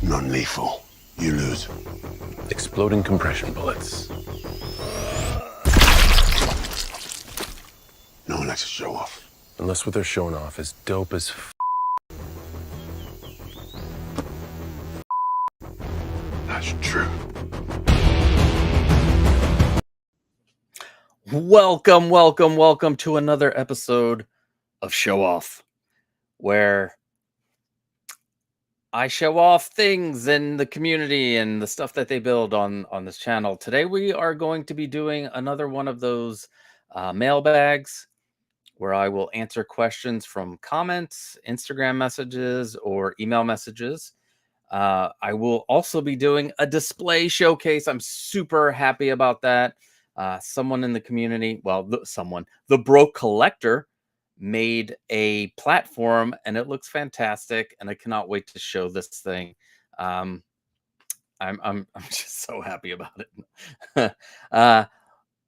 Non-lethal. You lose. Exploding compression bullets. No one likes to show off. Unless what they're showing off is dope as That's true. Welcome to another episode of Show Off, where I show off things in the community and the stuff that they build on this channel. Today we are going to be doing another one of those mailbags where I will answer questions from comments, Instagram messages, or email messages. I will also be doing a display showcase. I'm super happy about that. Someone in the community, well, the Broke Collector made a platform and it looks fantastic. And I cannot wait to show this thing. I'm just so happy about it.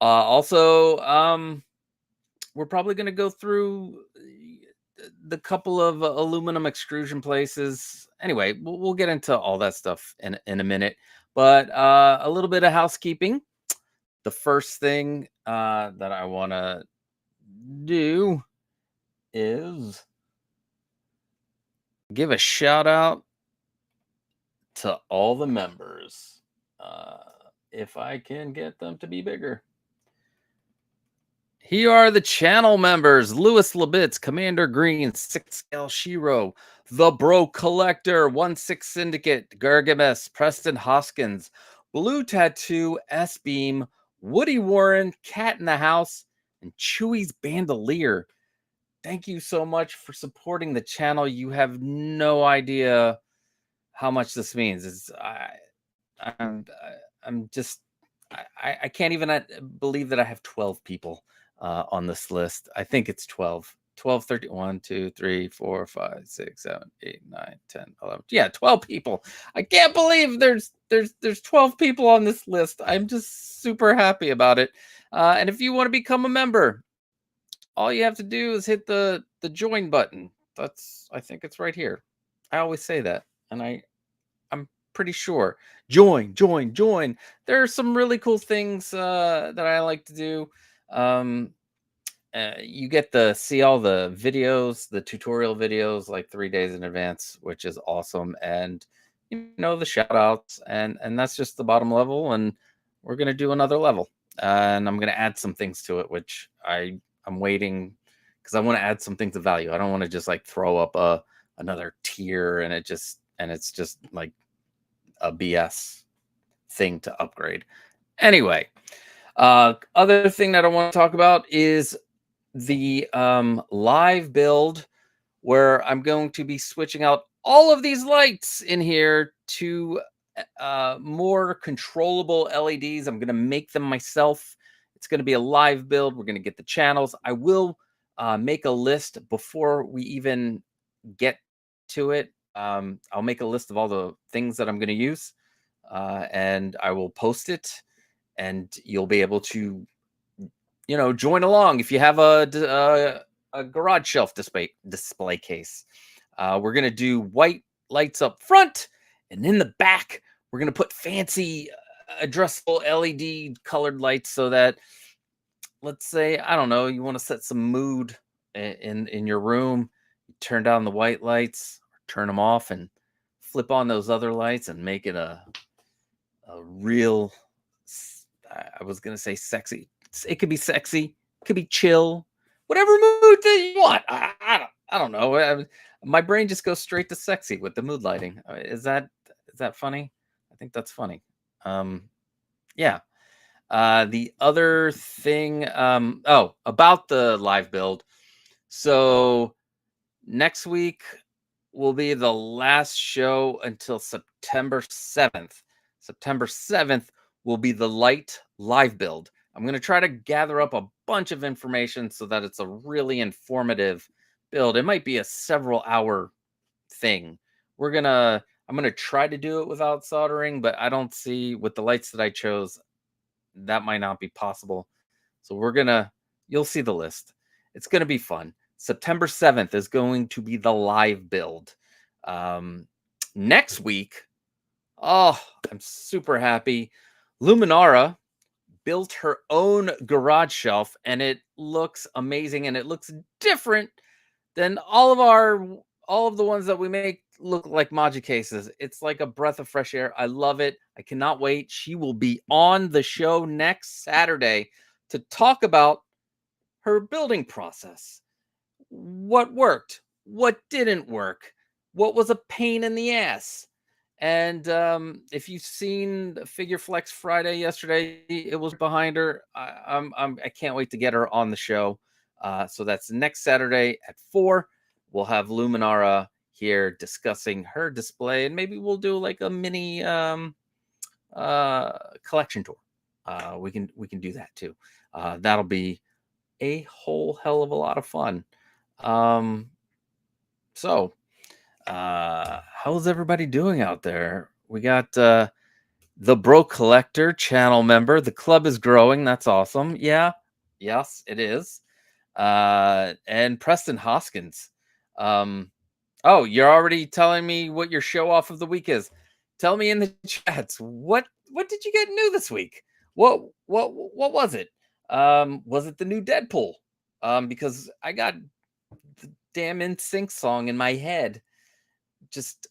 Also, we're probably going to go through the couple of aluminum extrusion places. Anyway, we'll get into all that stuff in a minute, but a little bit of housekeeping. The first thing that I want to do is give a shout out to all the members. If I can get them to be bigger. Here are the channel members: Louis Labitz, Commander Green, 𝗔𝗶𝗹𝗆 𝗫, The Broke Collector, 1/6 Syndicate, 𝗬𝗶𝗹𝗆, Preston Hoskins, Blue Tattoo, S-Beam, Woody Warren, Cat in the House, and Chewy's Bandolier. Thank you so much for supporting the channel. You have no idea how much this means. I can't even believe that I have 12 people on this list. I think it's 12. 12, 13, 1, 2, 3, 4, 5, 6, 7, 8, 9, 10, 11. Yeah, 12 people. I can't believe there's 12 people on this list. I'm just super happy about it. And if you want to become a member, all you have to do is hit the join button. I think it's right here. I always say that, and I'm pretty sure. Join. There are some really cool things that I like to do. You get to see all the videos, the tutorial videos, like 3 days in advance, which is awesome. And the shout outs, and that's just the bottom level. And we're gonna do another level, and I'm gonna add some things to it, which I'm waiting, because I want to add some things of value. I don't want to just like throw up another tier and it's just like a BS thing to upgrade. Anyway, other thing that I want to talk about is the live build, where I'm going to be switching out all of these lights in here to more controllable LEDs. I'm going to make them myself. It's going to be a live build. We're going to get the channels. I will make a list before we even get to it. I'll make a list of all the things that I'm going to use, and I will post it, and you'll be able to join along if you have a garage shelf display case. We're going to do white lights up front, and in the back we're going to put fancy addressable LED colored lights, so that, let's say, I don't know, you want to set some mood in your room, you turn down the white lights, turn them off, and flip on those other lights and make it a real, I was going to say sexy. It could be sexy, it could be chill, whatever mood that you want. I don't know. My brain just goes straight to sexy with the mood lighting. Is that funny? I think that's funny. Yeah. The other thing, about the live build. So next week will be the last show until September 7th. September 7th will be the light live build. I'm going to try to gather up a bunch of information so that it's a really informative build. It might be a several hour thing. I'm going to try to do it without soldering, but I don't see, with the lights that I chose, that might not be possible. So you'll see the list. It's going to be fun. September 7th is going to be the live build. Next week, Oh, I'm super happy. Luminara built her own garage shelf, and it looks amazing, and it looks different than all of the ones that we make look like 𝗏 cases. It's like a breath of fresh air. I love it. I cannot wait. She will be on the show next Saturday to talk about her building process. What worked, what didn't work, what was a pain in the ass. And if you've seen Figure Flex Friday yesterday, it was behind her. I can't wait to get her on the show. So that's next Saturday at 4. We'll have Luminara here discussing her display, and maybe we'll do like a mini collection tour. We can do that too. That'll be a whole hell of a lot of fun. So how's everybody doing out there? We got the Bro Collector channel member. The club is growing. That's awesome. Yeah, yes, it is. And Preston Hoskins. Oh, you're already telling me what your show off of the week is. Tell me in the chats. What did you get new this week? What was it? Was it the new Deadpool? Because I got the damn 𝗔𝗶𝗃 song in my head just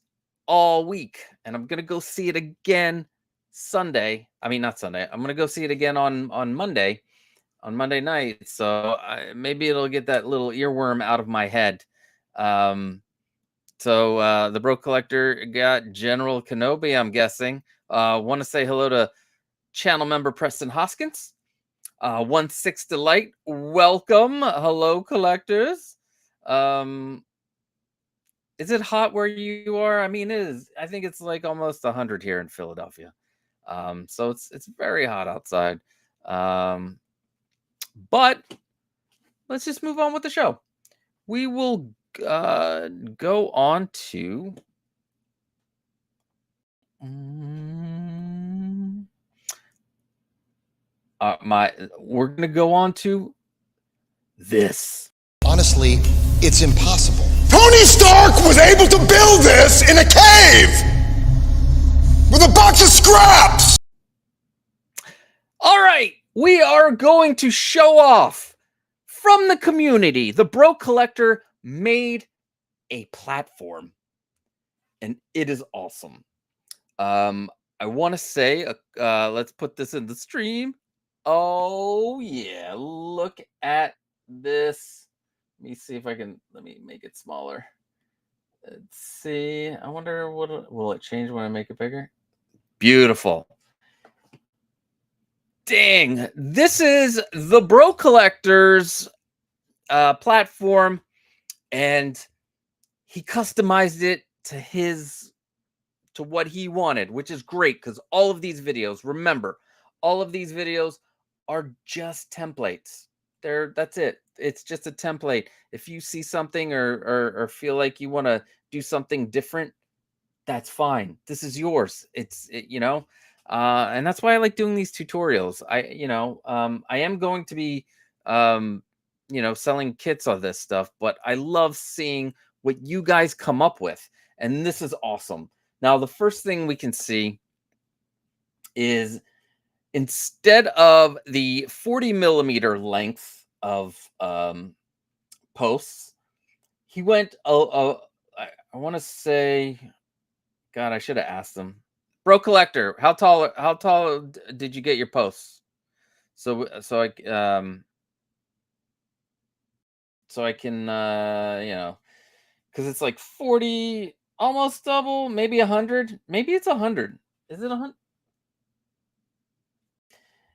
all week, and I'm gonna go see it again Sunday. I mean, not Sunday. I'm gonna go see it again on Monday night. So maybe it'll get that little earworm out of my head. So the Bro Collector got General Kenobi, I'm guessing. Want to say hello to channel member Preston Hoskins. 1/6 Delight, welcome. Hello, collectors. Is it hot where you are? I mean, it is. I think it's like almost 100 here in Philadelphia. So it's very hot outside. But let's just move on with the show. We will go on to we're gonna go on to this. Honestly, it's impossible. Tony Stark was able to build this in a cave with a box of scraps. All right, we are going to show off from the community. The Bro Collector made a platform, and it is awesome. I want to say, let's put this in the stream. Oh yeah, look at this. Let me see if I can. Let me make it smaller. Let's see. I wonder what will it change when I make it bigger. Beautiful. Dang, this is the Bro Collector's platform, and he customized it to what he wanted, which is great because all of these videos, remember, all of these videos are just templates. That's it. It's just a template. If you see something or feel like you want to do something different, that's fine. This is yours. And that's why I like doing these tutorials. I am going to be, selling kits of this stuff, but I love seeing what you guys come up with. And this is awesome. Now, the first thing we can see is instead of the 40 millimeter length of posts, he went, I want to say, God, I should have asked him. Bro Collector, how tall did you get your posts? So I can, because it's like 40, almost double, maybe 100, maybe it's 100. Is it 100?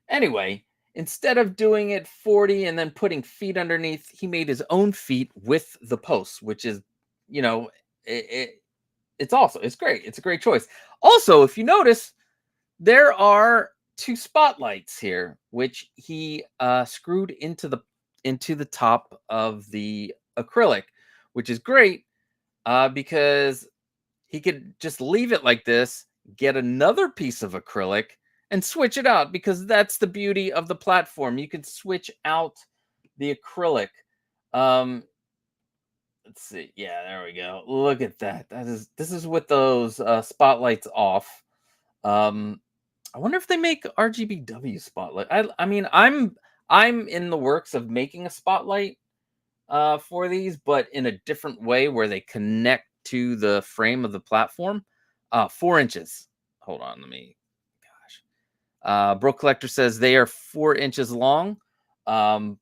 Anyway, instead of doing it 40 and then putting feet underneath, he made his own feet with the posts, which is, it's awesome. It's great. It's a great choice. Also, if you notice, there are 2 spotlights here, which he screwed into the top of the acrylic, which is great because he could just leave it like this, get another piece of acrylic, and switch it out, because that's the beauty of the platform. You can switch out the acrylic. Let's see. Yeah, there we go. Look at that. This is with those spotlights off. I wonder if they make RGBW spotlight. I mean, I'm in the works of making a spotlight for these, but in a different way where they connect to the frame of the platform. 4 inches. Hold on, let me. Gosh. Bro Collector says they are 4 inches long. Um,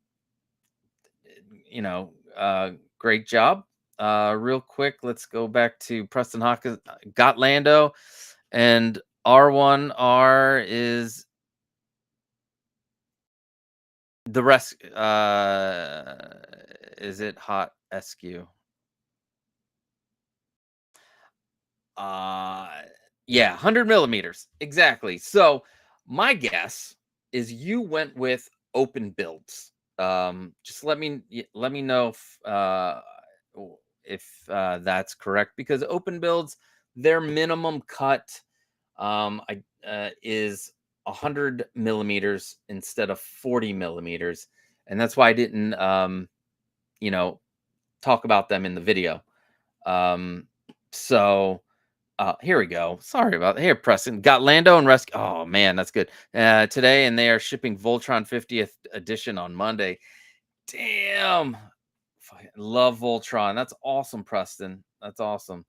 Great job. Real quick, let's go back to Preston Hawkins. Got Lando, and R1R is the rest. Is it hot SQ? Yeah, 100 millimeters exactly. So my guess is you went with open builds. Just let me know if that's correct, because open builds, their minimum cut is 100 millimeters instead of 40 millimeters, and that's why I didn't talk about them in the video. So here we go. Sorry about that. Here, Preston. Got Lando and Rescue. Oh, man, that's good. Today, and they are shipping Voltron 50th edition on Monday. Damn. Fucking love Voltron. That's awesome, Preston. That's awesome.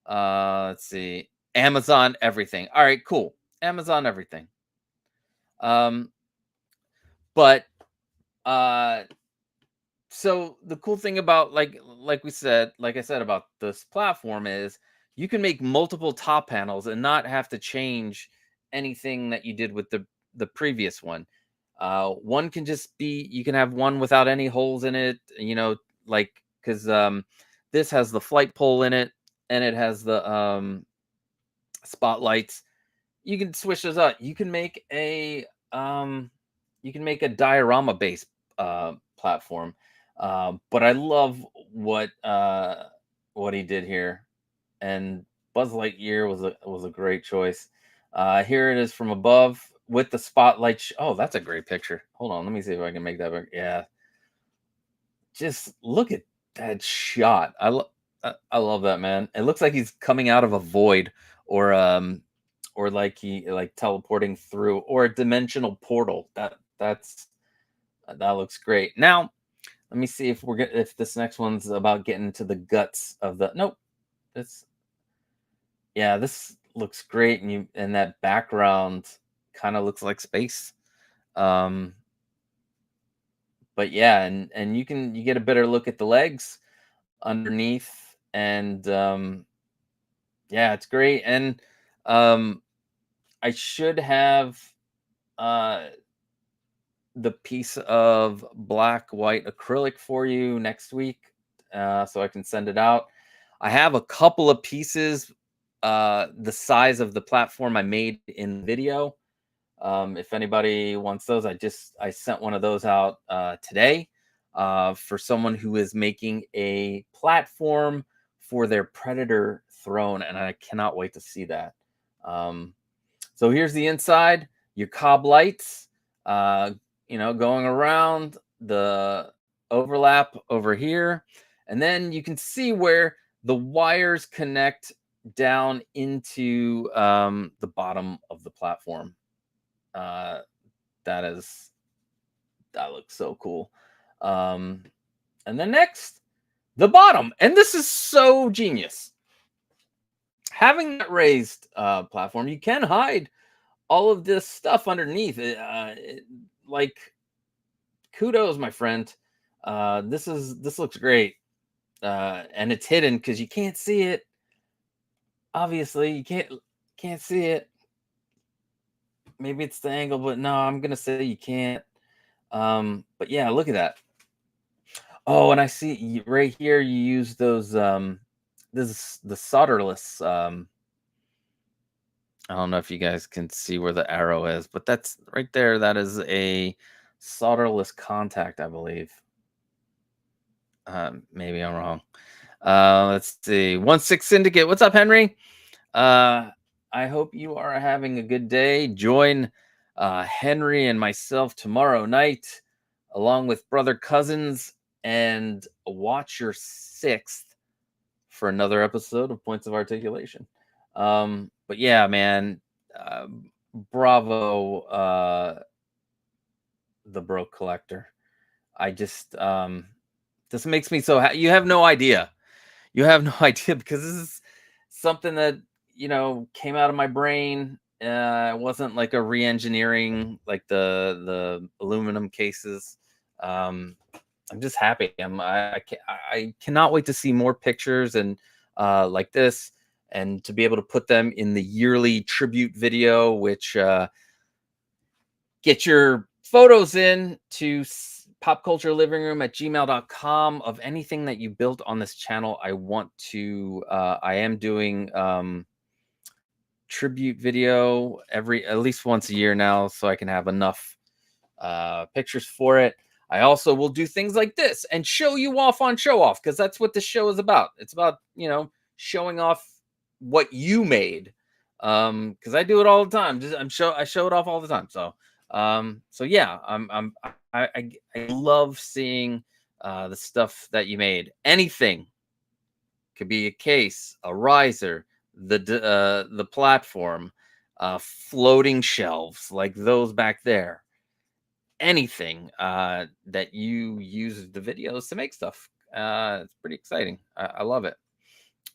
Let's see. Amazon everything. All right, cool. Amazon everything. But so the cool thing about like I said about this platform is you can make multiple top panels and not have to change anything that you did with the previous one. One can just be, you can have one without any holes in it, because this has the flight pole in it and it has the spotlights. You can switch those out. You can make a diorama based platform. But I love what he did here, and Buzz Lightyear was a great choice. Here it is from above with the spotlight. Oh, that's a great picture. Hold on, let me see if I can make that bigger. Yeah, just look at that shot. I love that, man. It looks like he's coming out of a void, or like he teleporting through, or a dimensional portal. That looks great. Now, let me see if this next one's about getting to the guts of the. Nope. This looks great, and that background kind of looks like space. But yeah, and you get a better look at the legs underneath, and yeah, it's great. And I should have the piece of black white acrylic for you next week, so I can send it out. I have a couple of pieces the size of the platform I made in the video. If anybody wants those, I sent one of those out today for someone who is making a platform for their Predator throne, and I cannot wait to see that. So here's the inside, your cob lights, going around the overlap over here. And then you can see where the wires connect down into the bottom of the platform. That looks so cool. And then next, the bottom. And this is so genius. Having that raised platform, you can hide all of this stuff underneath it. Like, kudos, my friend. This looks great. And it's hidden because you can't see it. Obviously, you can't see it. Maybe it's the angle, but no, I'm gonna say you can't. But yeah, look at that. Oh, and I see right here you use those this is the solderless I don't know if you guys can see where the arrow is, but that's right there. That is a solderless contact, I believe. Maybe I'm wrong. Let's see. 1-6 Syndicate. What's up, Henry? I hope you are having a good day. Join Henry and myself tomorrow night, along with Brother Cousins, and watch your 6th for another episode of Points of Articulation. But yeah, man, bravo, the broke collector. I just this makes me so happy. You have no idea. You have no idea, because this is something that, you know, came out of my brain. It wasn't like a re-engineering like the aluminum cases. I'm just happy. I cannot wait to see more pictures and like this, and to be able to put them in the yearly tribute video, which get your photos in to popculturelivingroom@gmail.com of anything that you built on this channel. I want to I am doing tribute video at least once a year now, so I can have enough pictures for it. I also will do things like this and show you off on Show Off, because that's what this show is about. It's about, you know, showing off what you made, because I do it all the time. I show it off all the time. So so yeah, I love seeing the stuff that you made. Anything, could be a case, a riser, the platform, floating shelves like those back there. Anything that you use the videos to make stuff. It's pretty exciting. I love it.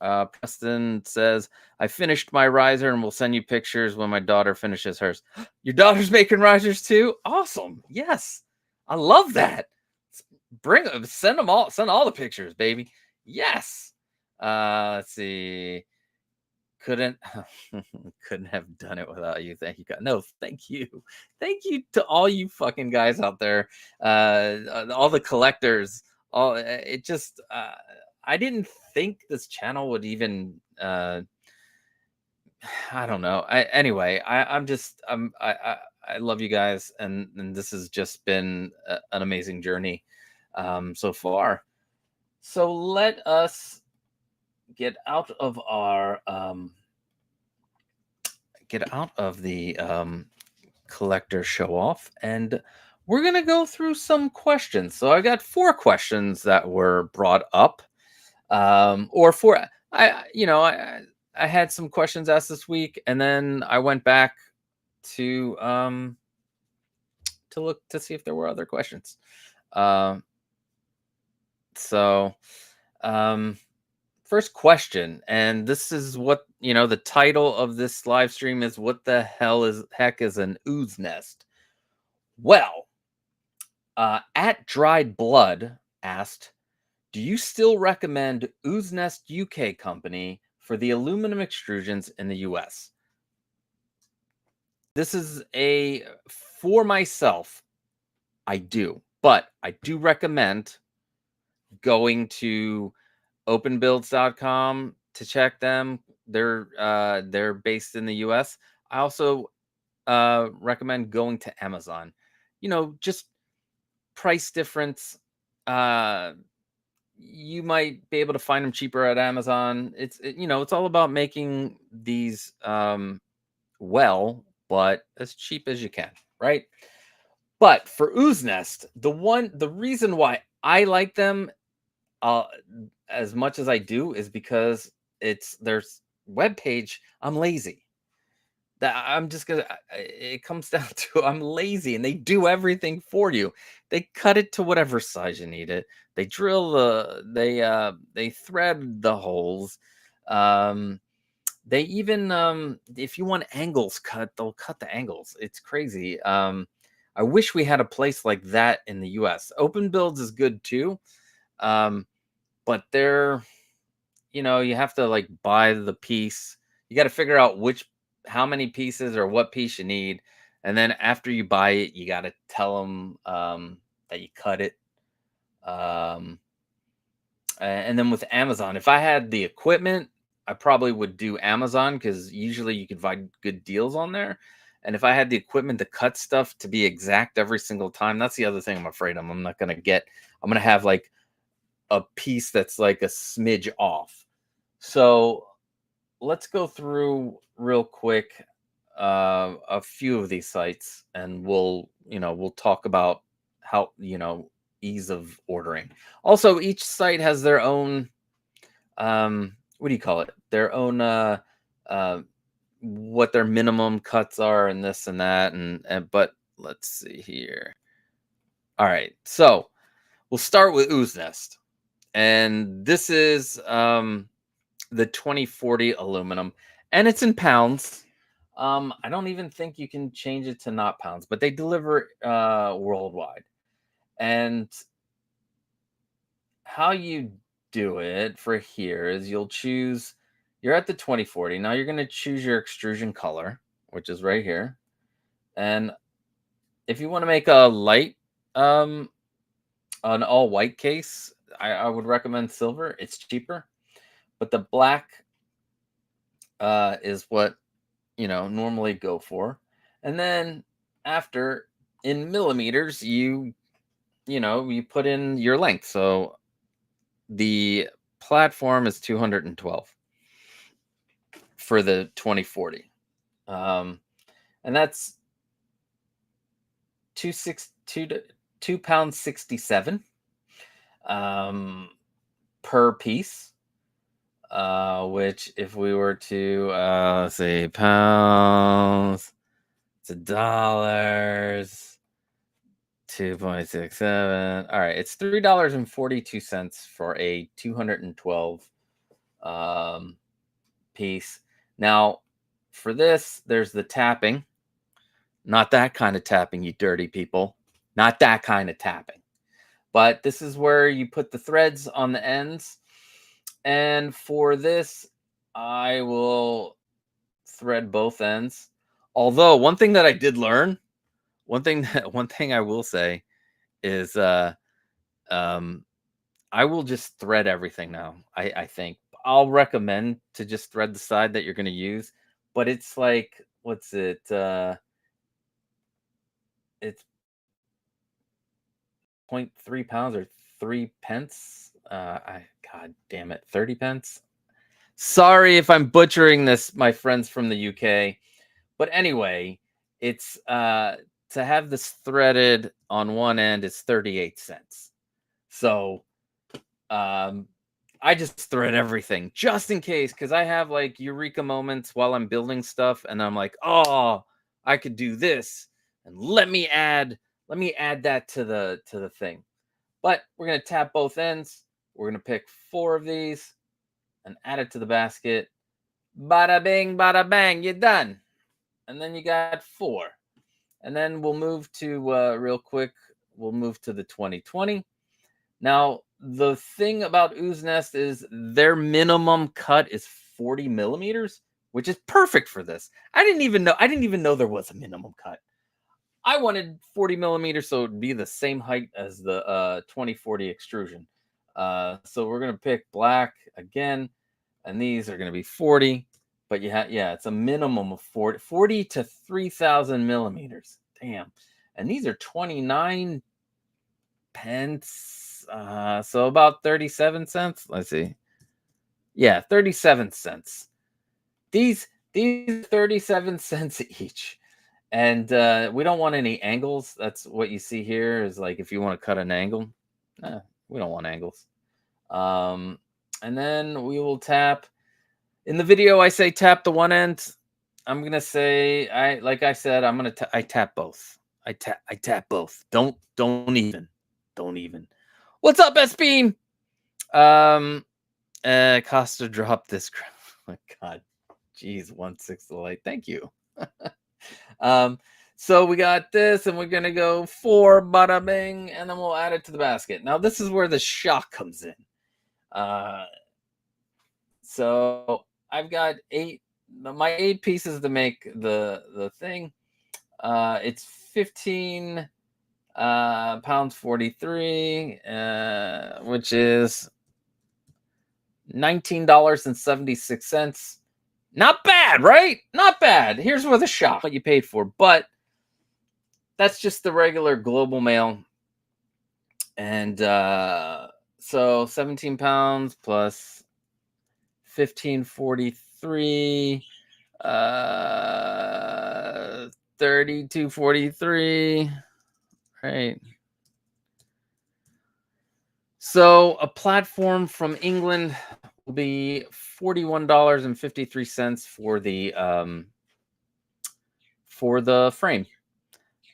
Preston says, I finished my riser and will send you pictures when my daughter finishes hers. Your daughter's making risers too? Awesome. Yes. I love that. Bring them, send them all, send all the pictures, baby. Yes. Let's see. Couldn't have done it without you. Thank you, God. No, thank you. Thank you to all you fucking guys out there. All the collectors. All it just I didn't think this channel would even I don't know. Anyway, I love you guys, and this has just been an amazing journey so far. So let us get out of our collector show off, and we're gonna go through some questions. So I got 4 questions that were brought up, or 4. I had some questions asked this week, and then I went back to look to see if there were other questions. First question, and this is what, you know, the title of this live stream is, what the heck is an Ooznest? Well, at Dried Blood asked, do you still recommend Ooznest UK company for the aluminum extrusions in the US? This is for myself, I do, but I do recommend going to openbuilds.com to check them. They're based in the US. I also recommend going to Amazon. You know, just price difference. You might be able to find them cheaper at Amazon. It's all about making these well, but as cheap as you can, right? But for Ooznest, the reason why I like them as much as I do is because it's their webpage. I'm lazy. It comes down to I'm lazy, and they do everything for you. They cut it to whatever size you need it. They drill they thread the holes. They even if you want angles cut, they'll cut the angles. It's crazy. I wish we had a place like that in the US. Open Builds is good too. But they're, you have to like buy the piece. You got to figure out how many pieces or what piece you need. And then after you buy it, you got to tell them that you cut it. And then with Amazon, if I had the equipment, I probably would do Amazon, because usually you can find good deals on there. And if I had the equipment to cut stuff to be exact every single time, that's the other thing I'm afraid I'm not going to get. I'm going to have like a piece that's like a smidge off. So let's go through real quick a few of these sites, and we'll talk about how, ease of ordering. Also, each site has their own what do you call it? Their own what their minimum cuts are and this and that. And but let's see here. All right, so we'll start with Ooznest. And this is the 2040 aluminum, and it's in pounds. I don't even think you can change it to not pounds, but they deliver worldwide. And how you do it for here is you're at the 2040. Now you're going to choose your extrusion color, which is right here. And if you want to make a light, an all white case, I would recommend silver. It's cheaper, but the black is what normally go for. And then after, in millimeters, you put in your length. So the platform is 212 for the 2040, and that's 2 pounds 67 per piece. Which, if we were to let's say pounds to dollars, 2.67. All right, it's $3.42 for a 212 piece. Now, for this, there's the tapping. Not that kind of tapping, you dirty people. Not that kind of tapping. But this is where you put the threads on the ends. And for this, I will thread both ends. Although one thing that I did learn, one thing I will say is I will just thread everything now. I think I'll recommend to just thread the side that you're going to use, but it's like, what's it? It's 0.3 pounds or 3 pence. God damn it, 30 pence. Sorry if I'm butchering this, my friends from the UK. But anyway, it's to have this threaded on one end is 38 cents. So I just thread everything just in case, because I have like eureka moments while I'm building stuff, and I'm like, oh, I could do this, and let me add that to the thing. But we're gonna tap both ends. We're gonna pick 4 of these and add it to the basket. Bada bing, bada bang, you're done. And then you got 4. And then we'll move to real quick. We'll move to the 2020. Now, the thing about Ooznest is their minimum cut is 40 millimeters, which is perfect for this. I didn't even know there was a minimum cut. I wanted 40 millimeters, so it'd be the same height as the 2040 extrusion. So we're gonna pick black again, and these are gonna be 40. But it's a minimum of 40 to 3,000 millimeters. Damn. And these are 29 pence. So about 37 cents. Let's see. Yeah, 37 cents. These 37 cents each. And we don't want any angles. That's what you see here is like if you want to cut an angle. We don't want angles. And then we will tap. In the video, I say tap the one end. I'm gonna say I tap both. I tap both. Don't even. What's up, S-Beam? Costa dropped this. Oh my God, jeez, 1/6 the light. Thank you. So we got this, and we're gonna go 4, bada bing, and then we'll add it to the basket. Now this is where the shock comes in. So I've got 8 pieces to make the thing. It's 15 pounds 43, which is $19.76. Not bad, right? Not bad. Here's where the shop what you paid for, but that's just the regular global mail. And so 17 pounds plus 1543, 3243, right? So a platform from England be $41.53 for the frame.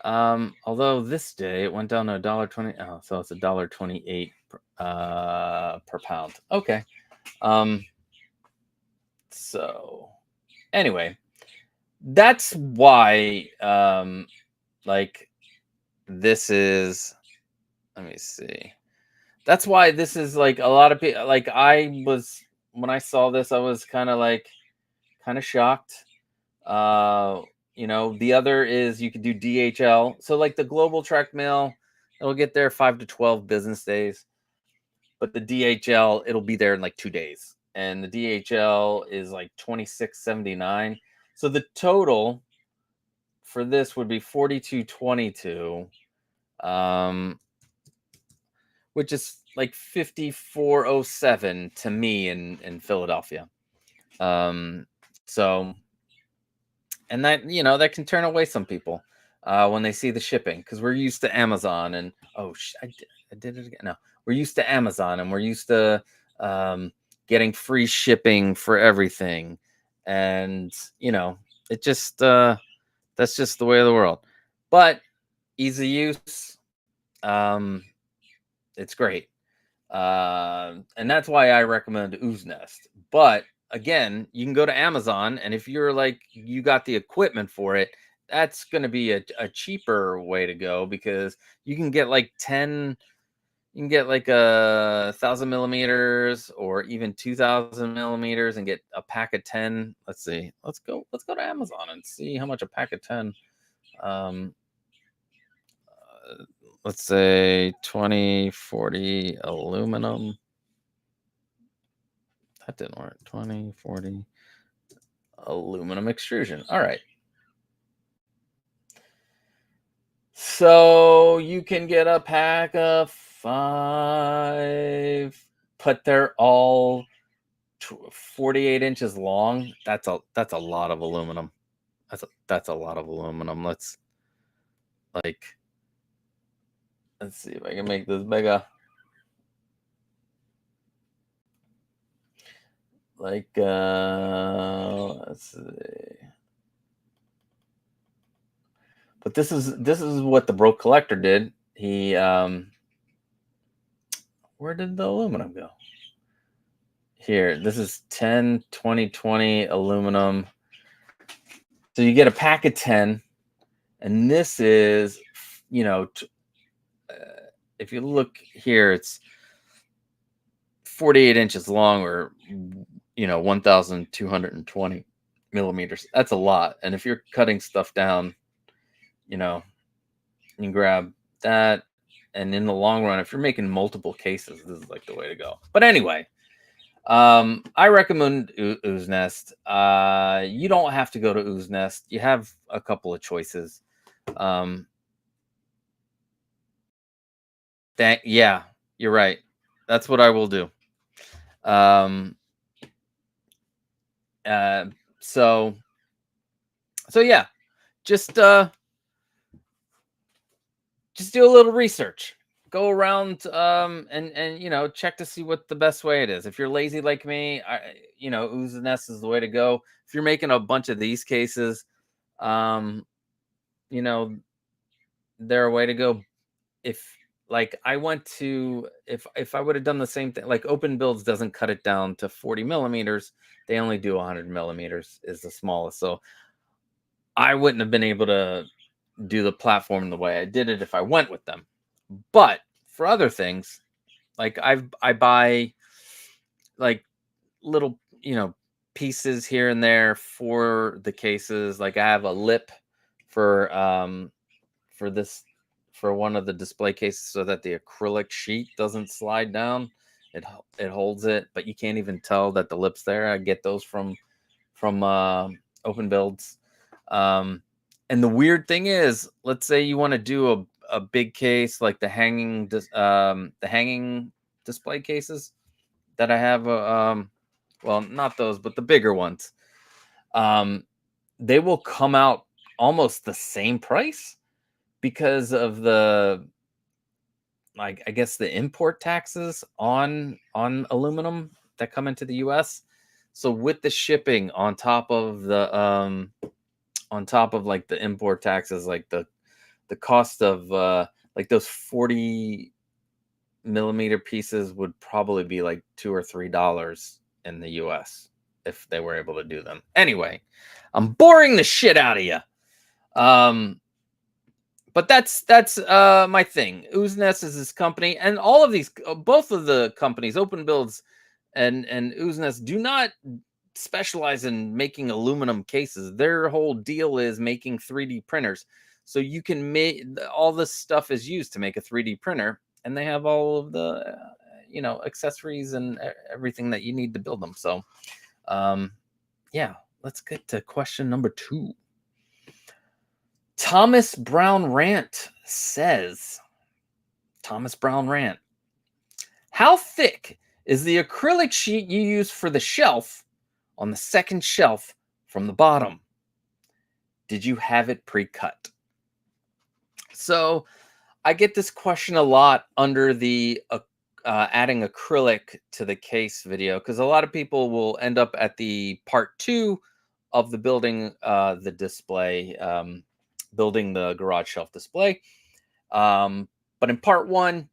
Although this day it went down to $1.20. Oh, so it's $1.28 per pound. Okay. So anyway, that's why like this is, let me see. That's why this is like a lot of people, like when I saw this, I was kind of shocked. You know, the other is you could do DHL. So like the global track mail, it'll get there 5 to 12 business days. But the DHL, it'll be there in like 2 days. And the DHL is like $26.79. So the total for this would be $42.22. Which is like $54.07 to me in Philadelphia. So, and that, you know, that can turn away some people when they see the shipping, because we're used to Amazon and I did it again. No, we're used to Amazon and we're used to getting free shipping for everything, and you know, it just that's just the way of the world. But easy use. It's great. And that's why I recommend Ooznest. But again, you can go to Amazon, and if you're like, you got the equipment for it, that's going to be a cheaper way to go, because you can get like 10, you can get like 1,000 millimeters or even 2,000 millimeters and get a pack of 10. Let's see. Let's go to Amazon and see how much a pack of 10. Let's say 2040 aluminum. That didn't work. 2040 aluminum extrusion. All right. So you can get a pack of 5, but they're all 48 inches long. That's a lot of aluminum. That's a lot of aluminum. Let's see if I can make this bigger. Like, let's see. But this is what the broke collector did. He where did the aluminum go? Here, this is 10, 20, 20 aluminum. So you get a pack of 10, and this is, you know, if you look here, it's 48 inches long, or, you know, 1,220 millimeters. That's a lot. And if you're cutting stuff down, you know, you can grab that. And in the long run, if you're making multiple cases, this is like the way to go. But anyway, I recommend Ooznest. You don't have to go to Ooznest. You have a couple of choices. Yeah, you're right. That's what I will do. So yeah, just do a little research. Go around and you know, check to see what the best way it is. If you're lazy like me, you know, Ooznest is the way to go. If you're making a bunch of these cases, you know, they're a way to go. If like I went to, if I would have done the same thing, like Open Builds doesn't cut it down to 40 millimeters. They only do 100 millimeters is the smallest. So I wouldn't have been able to do the platform the way I did it if I went with them. But for other things, like I buy like little, you know, pieces here and there for the cases. Like I have a lip for this, for one of the display cases, so that the acrylic sheet doesn't slide down. It holds it, but you can't even tell that the lip's there. I get those from Open Builds. And the weird thing is, let's say you want to do a big case, like the hanging display cases that I have. Well, not those, but the bigger ones. They will come out almost the same price because of the, like, I guess the import taxes on aluminum that come into the US. So with the shipping on top of like the import taxes, like the cost of like those 40 millimeter pieces would probably be like $2 or $3 in the US if they were able to do them. Anyway, I'm boring the shit out of you. But that's my thing. Ooznest is this company, and all of these, both of the companies, Open Builds and Ooznest, do not specialize in making aluminum cases. Their whole deal is making 3D printers. So you can make all this stuff is used to make a 3D printer, and they have all of the accessories and everything that you need to build them. So yeah, let's get to question number 2. Thomas Brown Rant says, Thomas Brown Rant, how thick is the acrylic sheet you use for the shelf on the second shelf from the bottom? Did you have it pre-cut? So I get this question a lot under the adding acrylic to the case video, because a lot of people will end up at the part 2 of the building the display, building the garage shelf display. But in part 1,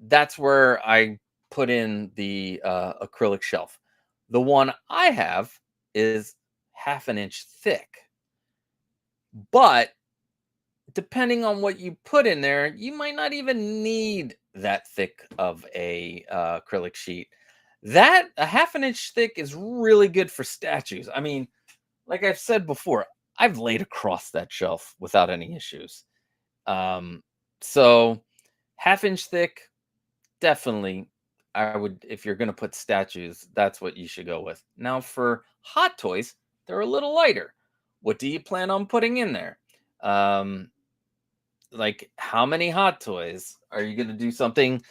that's where I put in the acrylic shelf. The one I have is 1/2 inch thick. But depending on what you put in there, you might not even need that thick of a acrylic sheet. That a 1/2 inch thick is really good for statues. I mean, like I've said before, I've laid across that shelf without any issues. So 1/2 inch thick, definitely, I would, if you're going to put statues, that's what you should go with. Now for hot toys, they're a little lighter. What do you plan on putting in there? Like, how many hot toys? Are you going to do something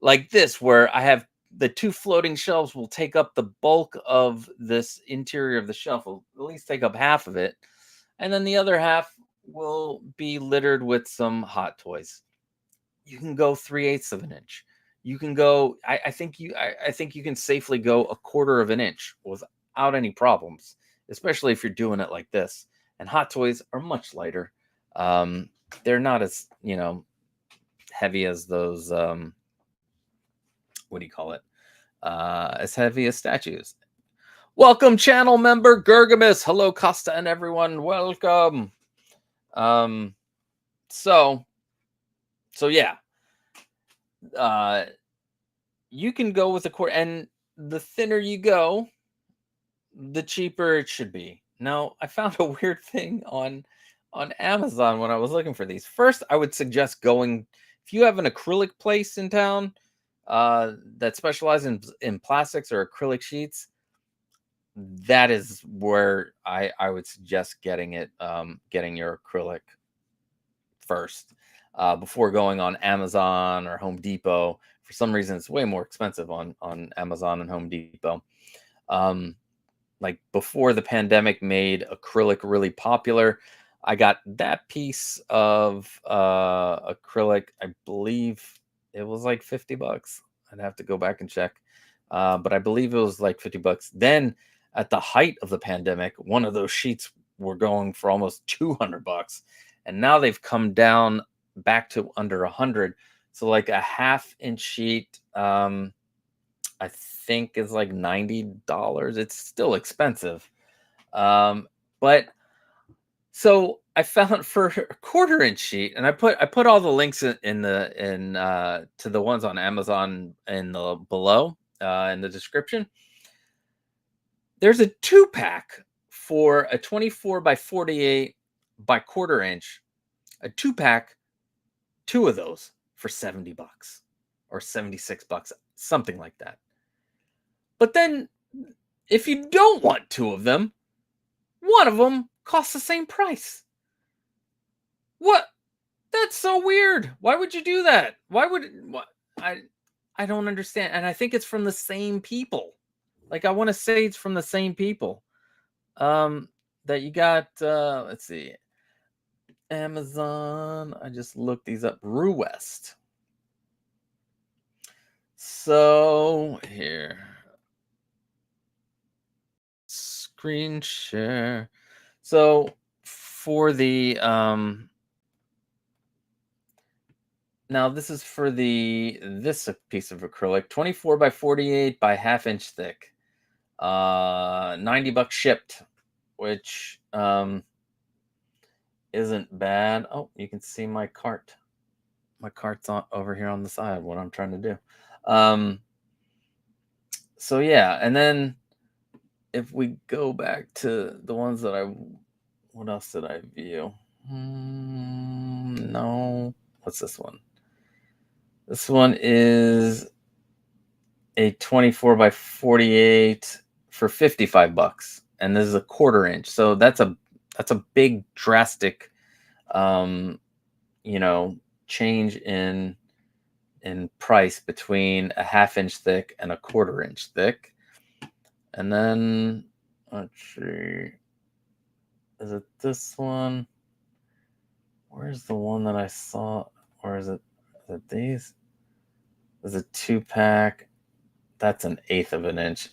like this where I have the 2 floating shelves will take up the bulk of this interior of the shelf, will at least take up half of it, and then the other half will be littered with some hot toys? You can go 3/8 of an inch. You can go, I think you can safely go 1/4 of an inch without any problems, especially if you're doing it like this. And hot toys are much lighter. They're not as, heavy as those, what do you call it? As heavy as statues. Welcome, channel member 𝗀𝗲𝗄. Hello, Costa and everyone. Welcome. So yeah. You can go with 1/4, and the thinner you go, the cheaper it should be. Now, I found a weird thing on Amazon when I was looking for these. First, I would suggest going, if you have an acrylic place in town that specializes in plastics or acrylic sheets, that is where I would suggest getting it, getting your acrylic first, before going on Amazon or Home Depot. For some reason, it's way more expensive on Amazon and Home Depot. Like before the pandemic made acrylic really popular, I got that piece of acrylic. I believe it was like $50. I'd have to go back and check. But I believe it was like $50. Then at the height of the pandemic, one of those sheets were going for almost $200. And now they've come down back to under 100. So like a 1/2 inch sheet, I think is like $90. It's still expensive. But so I found for a 1/4 inch sheet, and I put all the links to the ones on Amazon in the below in the description. There's a 2-pack for a 24 by 48 by 1/4 inch, a 2-pack, 2 of those for $70 or $76, something like that. But then if you don't want 2 of them, one of them costs the same price. What? That's so weird. Why would you do that? I don't understand. And I think it's from the same people. Like, I want to say it's from the same people. That you got, let's see, Amazon. I just looked these up. West. So here, screen share. So for the now this is for this piece of acrylic, 24 by 48 by ½ inch thick. $90 shipped, which isn't bad. Oh, you can see my cart. My cart's over here on the side, what I'm trying to do. So yeah, and then if we go back to the ones that what else did I view? No. What's this one? This one is a 24 by 48 for $55, and this is a ½ inch. So that's a big drastic, change in price between a ½ inch thick and a ½ inch thick. And then let's see, is it this one? Where's the one that I saw? Or is it these? There's a 2-pack. That's an 1/8 of an inch.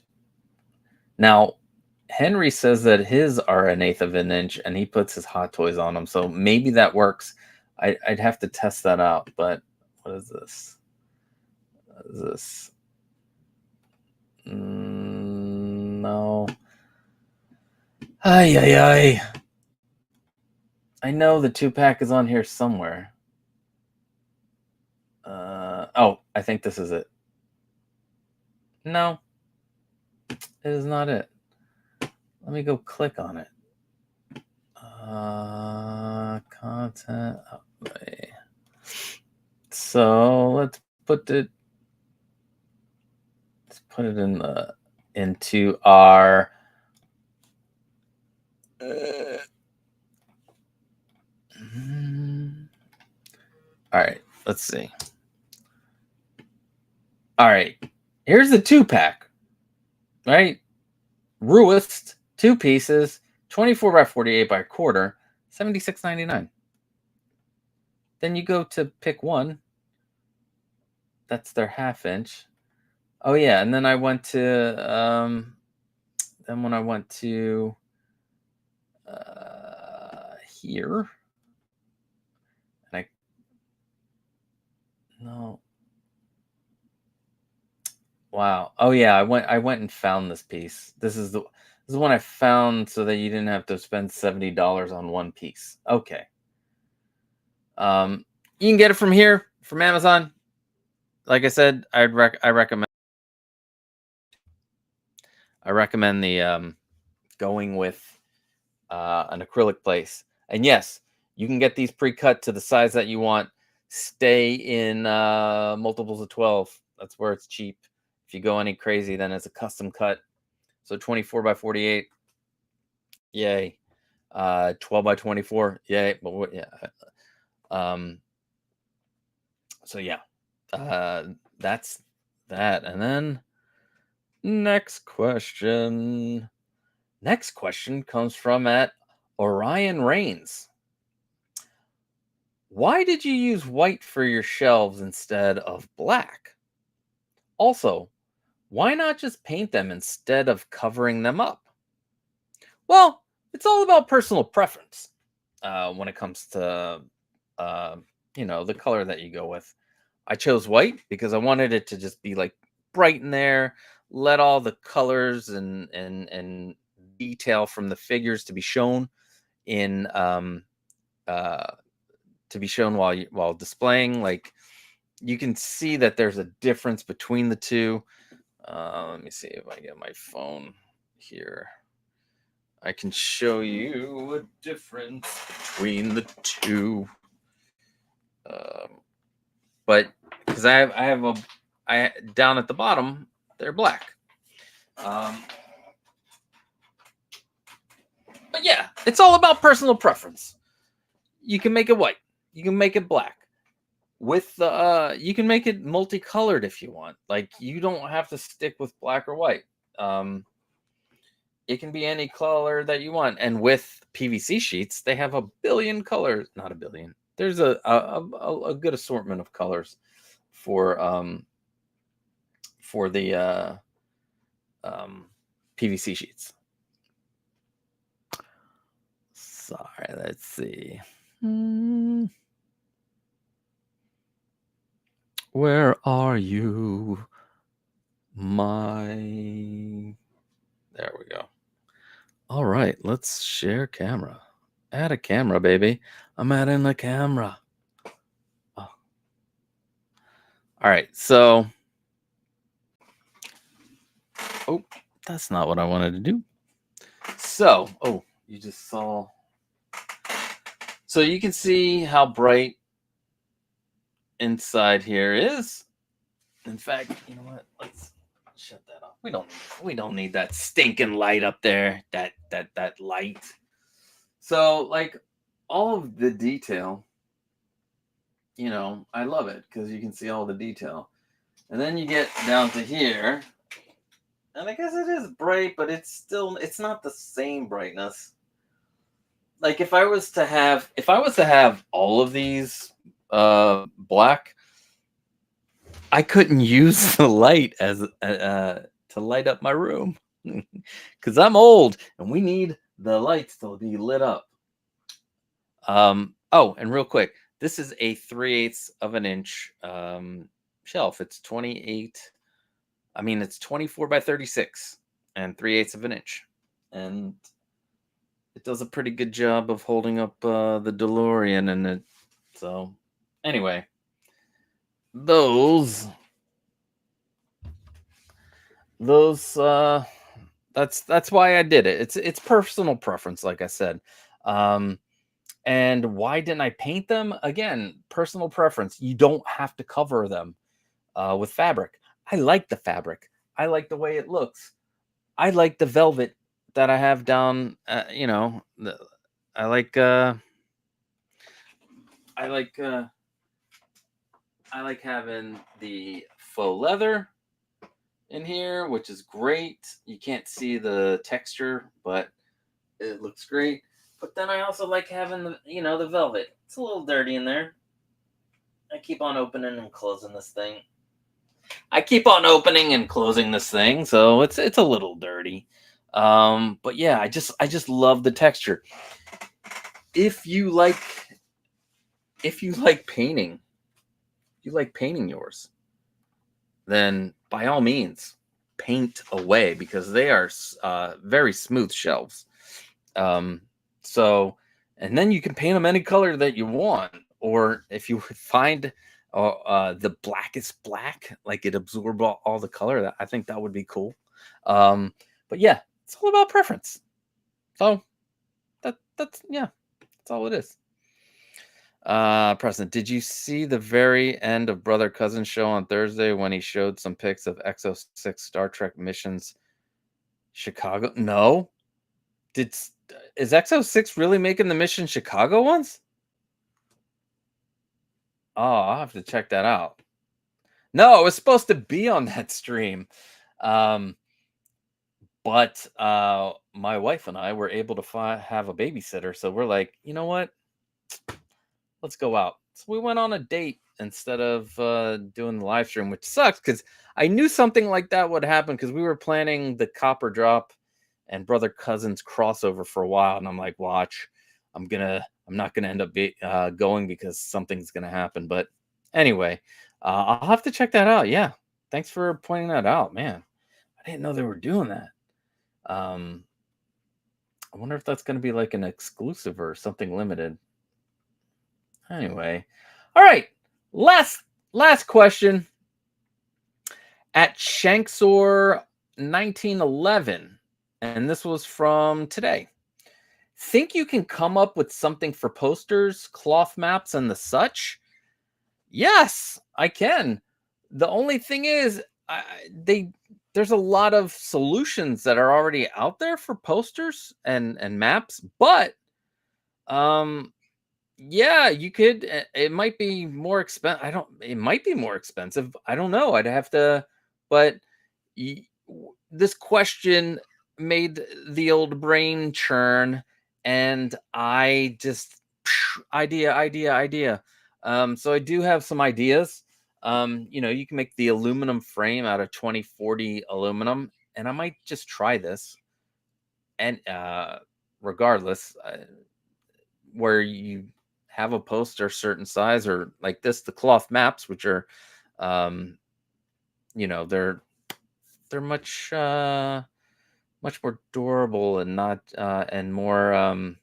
Now, Henry says that his are an 1/8 of an inch, and he puts his Hot Toys on them. So maybe that works. I'd have to test that out. But what is this? What is this? No. Ay. I know the 2-pack is on here somewhere. Oh, I think this is it. No, it is not it. Let me go click on it. Content. So let's put it into our all right, let's see. All right, here's the 2-pack, right? Rouest, 2 pieces, 24 by 48 by ½ $76.99. Then you go to pick one. That's their ½ inch. Oh yeah, and then I went to then when I went to here, and wow. Oh yeah, I went and found this piece. This is the one I found so that you didn't have to spend $70 on one piece. Okay. You can get it from here, from Amazon. Like I said, I recommend the going with an acrylic place. And yes, you can get these pre-cut to the size that you want. Stay in multiples of 12. That's where it's cheap. If you go any crazy, then it's a custom cut. So 24 by 48, yay. 12 by 24, yay. But what, yeah. So yeah, that's that. And then next question. Next question comes from at Orion Reigns. Why did you use white for your shelves instead of black? Also, why not just paint them instead of covering them up? Well, it's all about personal preference when it comes to, the color that you go with. I chose white because I wanted it to just be like bright in there, let all the colors and detail from the figures to be shown in while displaying. Like, you can see that there's a difference between the two. Let me see if I get my phone here. I can show you a difference between the two. But because I have down at the bottom, they're black. But yeah, it's all about personal preference. You can make it white. You can make it black. With the you can make it multicolored if you want. Like, you don't have to stick with black or white. It can be any color that you want. And with PVC sheets, they have a billion colors. Not a billion. There's a good assortment of colors for the PVC sheets. All right, let's see. Where are you? There we go. All right, let's share camera. Add a camera, baby. I'm adding a camera. Oh. All right, so. Oh, that's not what I wanted to do. So, oh, you just saw. So you can see how bright inside here is. In fact, you know what? Let's shut that off. We don't need that stinking light up there. That light. So like all of the detail, you know, I love it because you can see all the detail. And then you get down to here, and I guess it is bright, but it's not the same brightness. Like if I was to have all of these black, I couldn't use the light as to light up my room because I'm old and we need the lights to be lit up. Oh, and real quick, this is a 3/8 of an inch shelf. It's 28. I mean, it's 24 by 36 and 3/8 of an inch, and it does a pretty good job of holding up the DeLorean in it. So, anyway, those that's why I did it. It's personal preference, like I said. And why didn't I paint them? Again, personal preference. You don't have to cover them with fabric. I like the fabric. I like the way it looks. I like the velvet that I have down. You know, I like having the faux leather in here, which is great. You can't see the texture, but it looks great. But then I also like having the velvet. It's a little dirty in there. I keep on opening and closing this thing. So it's a little dirty. But yeah, I just love the texture. If you like painting, yours, then by all means paint away because they are very smooth shelves. So, and then you can paint them any color that you want, or if you find the blackest black, like it absorb all the color, that I think that would be cool. But yeah, it's all about preference. So that's all it is. Preston, did you see the very end of Brother Cousin's show on Thursday when he showed some pics of XO6 Star Trek missions Chicago? No. Is XO6 really making the mission Chicago ones? Oh, I'll have to check that out. No, it was supposed to be on that stream. But my wife and I were able to have a babysitter. So we're like, you know what? Let's go out. So we went on a date instead of doing the live stream, which sucks because I knew something like that would happen because we were planning the Copper Drop and Brother Cousin's crossover for a while. And I'm like, watch, I'm not gonna end up going because something's gonna happen. But anyway, I'll have to check that out. Yeah, thanks for pointing that out, man. I didn't know they were doing that. I wonder if that's gonna be like an exclusive or something limited. Anyway, all right. Last question. At Shanksor 1911, and this was from today. Think you can come up with something for posters, cloth maps, and the such? Yes, I can. The only thing is, there's a lot of solutions that are already out there for posters and maps, but yeah, you could. It might be more expensive. It might be more expensive. I don't know. I'd have to. But this question made the old brain churn, and I just idea. So I do have some ideas. You can make the aluminum frame out of 2040 aluminum, and I might just try this. And regardless. where you have a poster certain size, or like this, the cloth maps, which are, you know, they're much much more durable and not and more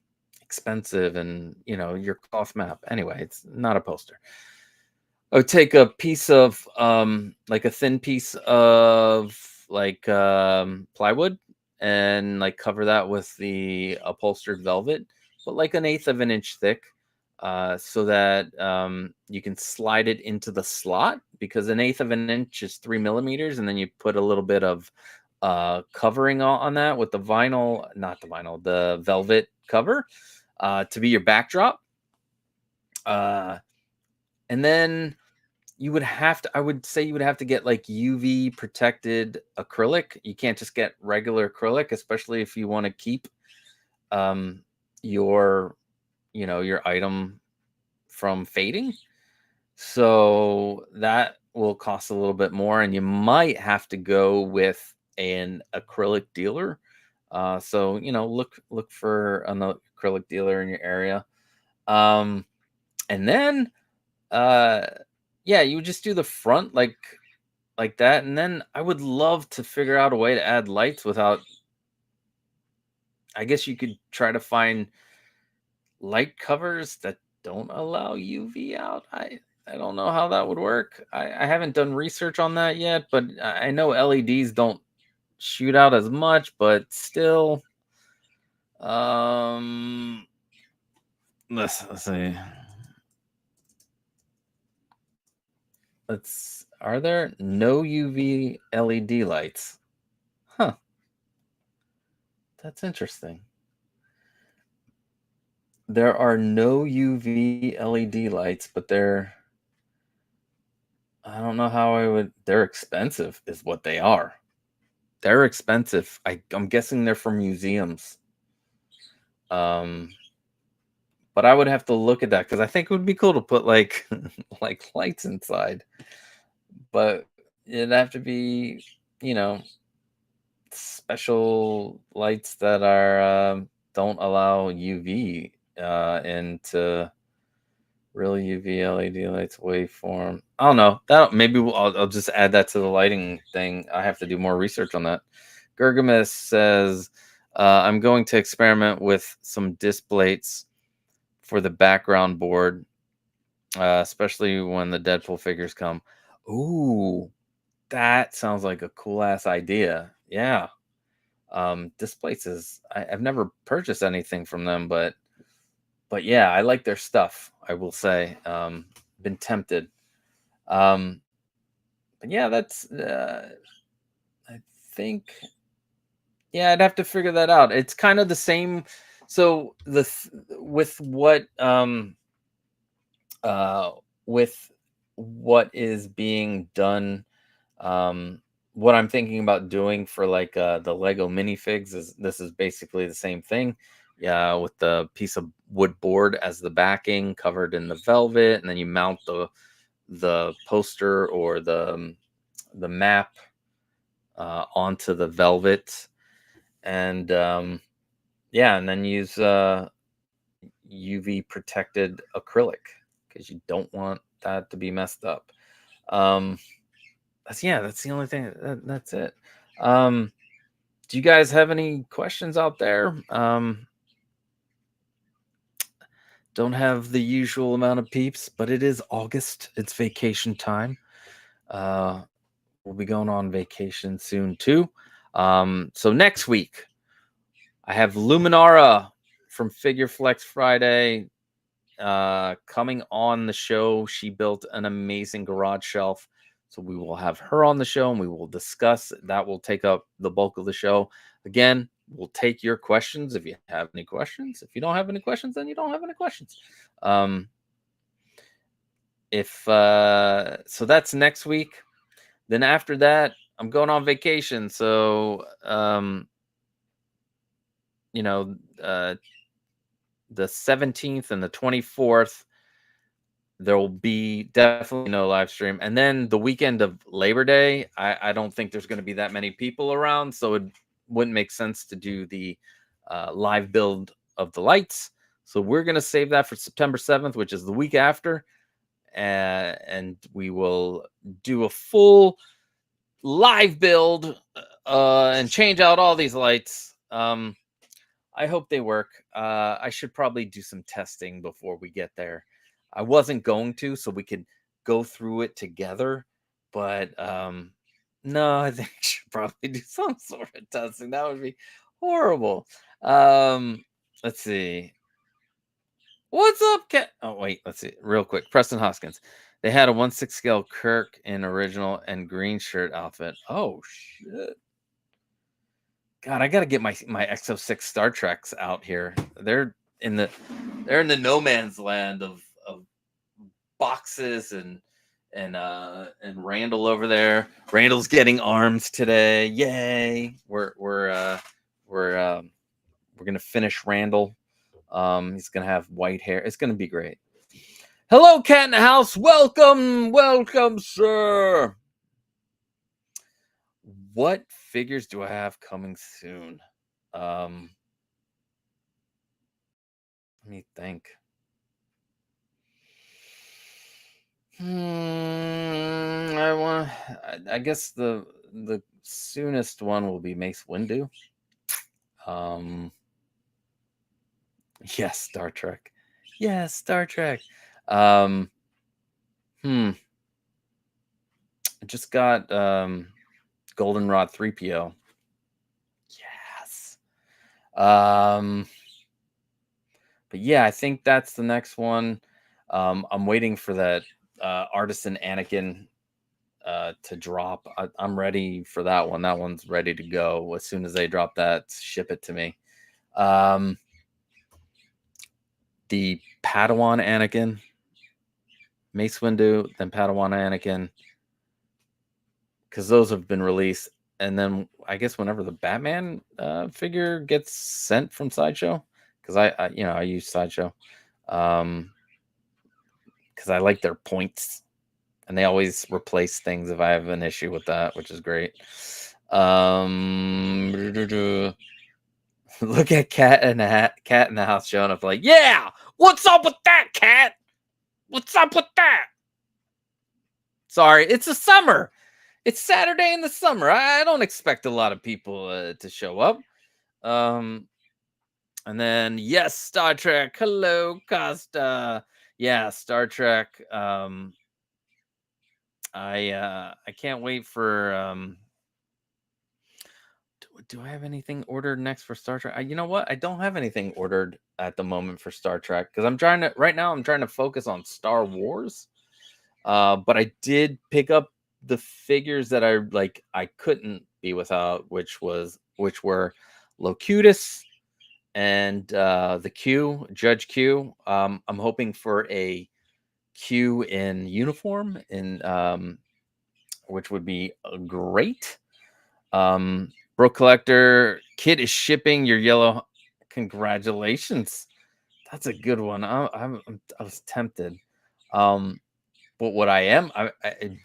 expensive, and you know, your cloth map. Anyway, it's not a poster. I would take a piece of like a thin piece of like plywood, and like cover that with the upholstered velvet, but like an eighth of an inch thick, so that you can slide it into the slot, because an eighth of an inch is 3 millimeters, and then you put a little bit of covering on that with the vinyl, not the vinyl, the velvet cover, to be your backdrop. And then you would have to, I would say you would have to get like UV protected acrylic. You can't just get regular acrylic, especially if you want to keep your, you know, your item from fading. So that will cost a little bit more, and you might have to go with an acrylic dealer. So, you know, look for an acrylic dealer in your area. And then yeah, you would just do the front like that, and then I would love to figure out a way to add lights without, I guess you could try to find light covers that don't allow UV out. I don't know how that would work. I haven't done research on that yet, but I know LEDs don't shoot out as much, but still, let's see. Are there no UV LED lights? Huh. That's interesting. There are no UV LED lights, but I don't know how they're expensive is what they are. They're expensive. I'm guessing they're from museums. But I would have to look at that, because I think it would be cool to put like like lights inside. But it'd have to be, you know, special lights that are don't allow UV into real UV LED lights waveform. I don't know. That maybe I'll just add that to the lighting thing. I have to do more research on that. 𝗀𝗻𝗃 says, I'm going to experiment with some disc plates for the background board, especially when the Deadpool figures come. Ooh, that sounds like a cool ass idea. Yeah. Disc plates I've never purchased anything from them, but yeah, I like their stuff, I will say. Been tempted. But yeah, that's I think, yeah, I'd have to figure that out. It's kind of the same. So with what is being done, what I'm thinking about doing for like the Lego minifigs is, this is basically the same thing. Yeah, with the piece of wood board as the backing, covered in the velvet, and then you mount the poster or the map onto the velvet, and yeah, and then use UV protected acrylic, because you don't want that to be messed up. That's the only thing. That's it. Do you guys have any questions out there? Don't have the usual amount of peeps, but it is August. It's vacation time. We'll be going on vacation soon too. So next week, I have Luminara from Figure Flex Friday coming on the show. She built an amazing garage shelf, so we will have her on the show, and we will discuss. That will take up the bulk of the show. Again, we'll take your questions if you have any questions. If you don't have any questions, then you don't have any questions. So that's next week. Then after that, I'm going on vacation. So you know, the 17th and the 24th, there will be definitely no live stream. And then the weekend of Labor Day, I don't think there's going to be that many people around, so it wouldn't make sense to do the live build of the lights. So we're going to save that for September 7th, which is the week after. And we will do a full live build and change out all these lights. I hope they work. I should probably do some testing before we get there. I wasn't going to, so we could go through it together. But no, I think I should probably do some sort of testing. That would be horrible. Let's see. What's up, Cat? Oh, wait. Let's see. Real quick. Preston Hoskins. They had a 1/6 scale Kirk in original and green shirt outfit. Oh, shit. God, I gotta get my X06 Star Treks out here. They're in the no man's land of boxes and Randall over there. Randall's getting arms today. Yay! We're gonna finish Randall. He's gonna have white hair. It's gonna be great. Hello, cat in the house. Welcome, sir. What figures do I have coming soon? Let me think. I guess the soonest one will be Mace Windu. Yes, Star Trek. Yes, Star Trek. I just got Goldenrod 3PO. Yes. But yeah, I think that's the next one. I'm waiting for that Artisan Anakin to drop. I'm ready for that one. That one's ready to go. As soon as they drop that, ship it to me. The Padawan Anakin, Mace Windu, then Padawan Anakin, because those have been released. And then I guess whenever the Batman figure gets sent from Sideshow, because I use Sideshow, because I like their points, and they always replace things if I have an issue with that, which is great. Look at Cat in the House showing up like, yeah, what's up with that, Cat? What's up with that? Sorry, it's the summer. It's Saturday in the summer. I don't expect a lot of people to show up. And then, yes, Star Trek. Hello, Costa. Yeah, Star Trek. I can't wait for do I have anything ordered next for Star Trek? You know what? I don't have anything ordered at the moment for Star Trek because I'm trying to focus on Star Wars. But I did pick up the figures that I couldn't be without, which were Locutus and the Q, Judge Q. I'm hoping for a Q in uniform, which would be great. Bro Collector, Kid is shipping your yellow. Congratulations. That's a good one. I was tempted. But what I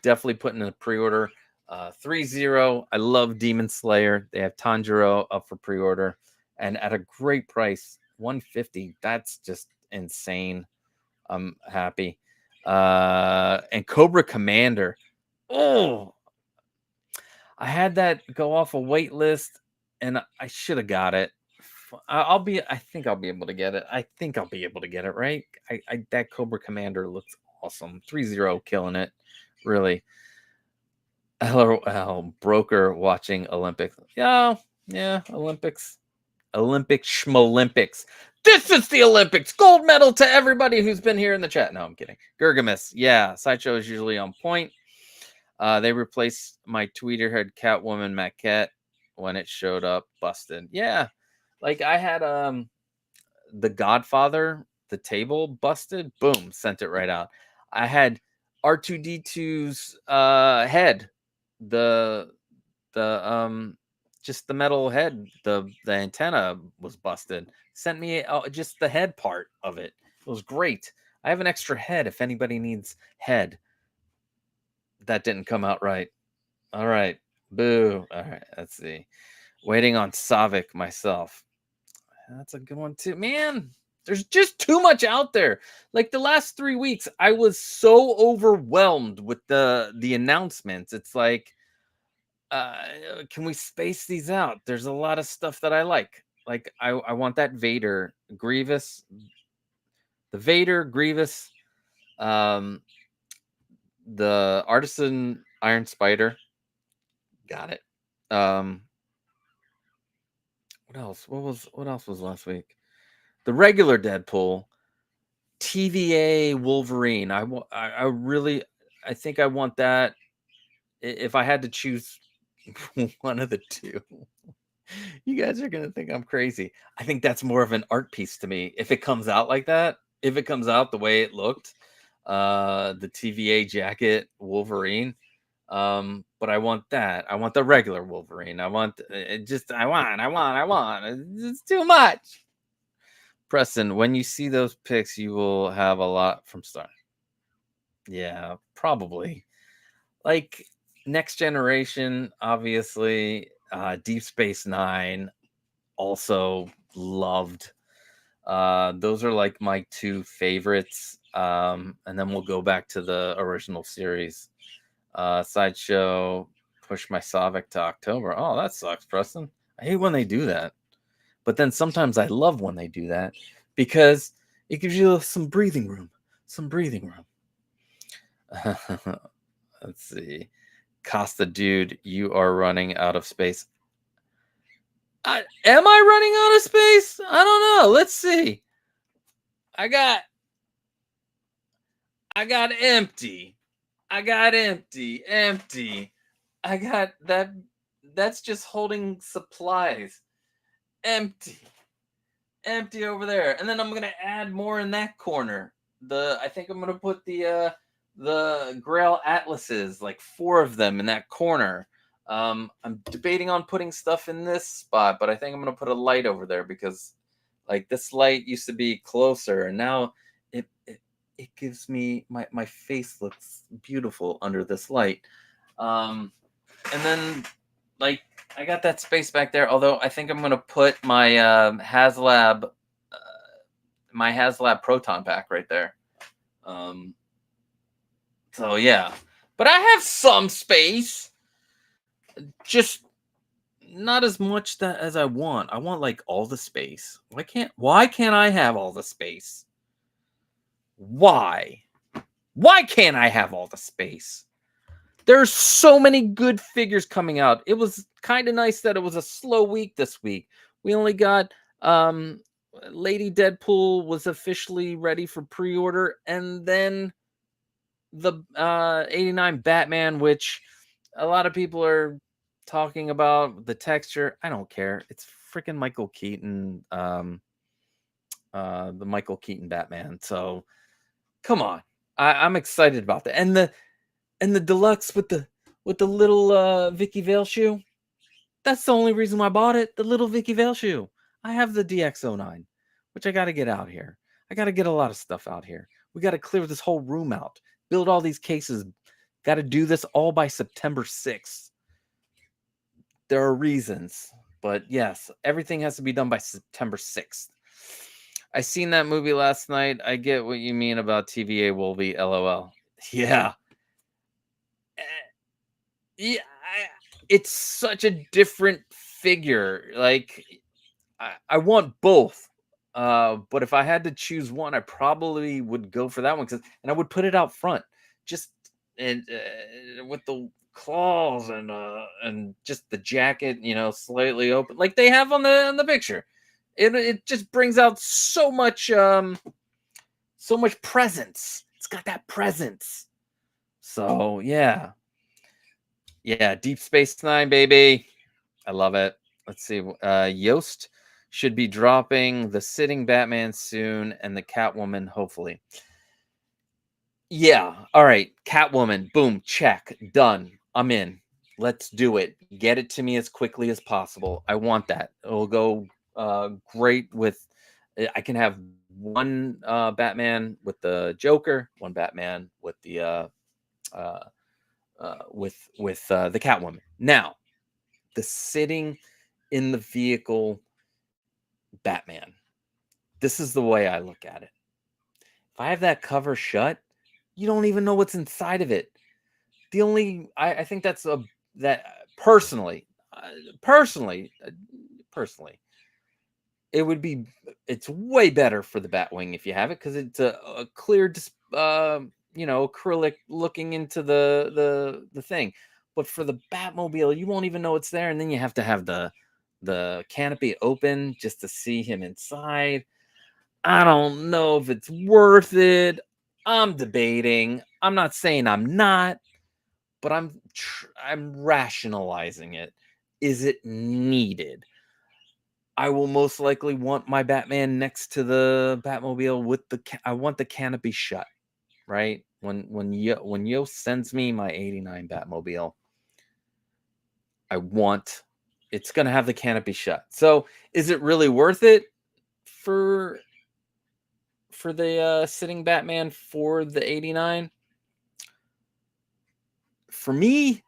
definitely putting in a pre-order. 3-0. I love Demon Slayer. They have Tanjiro up for pre-order and at a great price, $150. That's just insane. I'm happy. And Cobra Commander. Oh, I had that go off a wait list, and I should have got it. I think I'll be able to get it. I think I'll be able to get it, right? That Cobra Commander looks awesome. 3-0, killing it. Really. LOL, broker watching Olympics. Yeah, Olympics. Olympic Schmolympics. This is the Olympics. Gold medal to everybody who's been here in the chat. No, I'm kidding. Gurgamus. Yeah, Sideshow is usually on point. They replaced my tweeter head Catwoman maquette when it showed up. Busted. Yeah. Like I had the Godfather, the table busted. Boom. Sent it right out. I had R2D2's head. The just the metal head. The antenna was busted. Sent me just the head part of it. It was great. I have an extra head if anybody needs head. That didn't come out right. All right. Boo. All right. Let's see. Waiting on Savik myself. That's a good one too. Man, There's just too much out there. Like the last 3 weeks, I was so overwhelmed with the announcements. It's like, can we space these out? There's a lot of stuff that I like. Like I want that Vader Grievous, the Vader Grievous, um, the Artisan Iron Spider. Got it. What else? What else was last week? The regular Deadpool, TVA Wolverine. I really, I think I want that. If I had to choose one of the two, you guys are gonna think I'm crazy. I think that's more of an art piece to me. If it comes out like that, if it comes out the way it looked, the TVA jacket Wolverine. But I want that. I want the regular Wolverine. I want it. Just I want. It's too much. Preston, when you see those pics, you will have a lot from Star. Yeah, probably. Like Next Generation, obviously. Deep Space Nine, also loved. Those are like my two favorites. And then we'll go back to the original series. Sideshow, push my Savick to October. Oh, that sucks, Preston. I hate when they do that. But then sometimes I love when they do that because it gives you some breathing room. Some breathing room. Let's see. Costa dude, you are running out of space. Am I running out of space? I don't know. Let's see. I got empty. I got empty. I got that. That's just holding supplies. Empty over there. And then I'm gonna add more in that corner. I think I'm gonna put the Grail Atlases, like 4 of them in that corner. I'm debating on putting stuff in this spot, but I think I'm gonna put a light over there because like this light used to be closer and now it gives me my face looks beautiful under this light. And then like I got that space back there, although I think I'm gonna put my HasLab proton pack right there. So yeah, but I have some space, just not as much as I want. I want like all the space. Why can't I have all the space? Why can't I have all the space? There's so many good figures coming out. It was kind of nice that it was a slow week this week. We only got Lady Deadpool was officially ready for pre-order, and then the 89 Batman, which a lot of people are talking about the texture. I don't care. It's freaking Michael Keaton, the Michael Keaton Batman. So come on, I'm excited about that. And the deluxe with the little 𝗵cie 𝗧𝗍 shoe. That's the only reason why I bought it. The little 𝗵cie 𝗧𝗍 shoe. I have the DX09, which I got to get out here. I got to get a lot of stuff out here. We got to clear this whole room out. Build all these cases. Got to do this all by September 6th. There are reasons, but yes, everything has to be done by September 6th. I seen that movie last night. I get what you mean about TVA Wolvie, LOL. Yeah. Yeah, it's such a different figure. Like, I want both. But if I had to choose one, I probably would go for that one and I would put it out front, just and with the claws and just the jacket, slightly open, like they have on the picture. It just brings out so much presence. It's got that presence. So yeah. Deep Space Nine, baby. I love it. Let's see. Yost should be dropping the Sitting Batman soon and the Catwoman, hopefully. Yeah. All right. Catwoman. Boom. Check. Done. I'm in. Let's do it. Get it to me as quickly as possible. I want that. It'll go great with... I can have one Batman with the Joker, one Batman with the... with the Catwoman. Now, the sitting in the vehicle Batman. this is the way I look at it. If I have that cover shut, you don't even know what's inside of it. I think that's that personally, it's way better for the Batwing if you have it, because it's a clear, acrylic looking into the thing. But for the Batmobile, you won't even know it's there, and then you have to have the canopy open just to see him inside. I don't know if it's worth it. I'm debating. I'm not saying I'm not, but I'm rationalizing it. Is it needed? I will most likely want my Batman next to the Batmobile with I want the canopy shut, right? When Yo sends me my '89 Batmobile, it's gonna have the canopy shut. So is it really worth it for the sitting Batman for the '89? For me,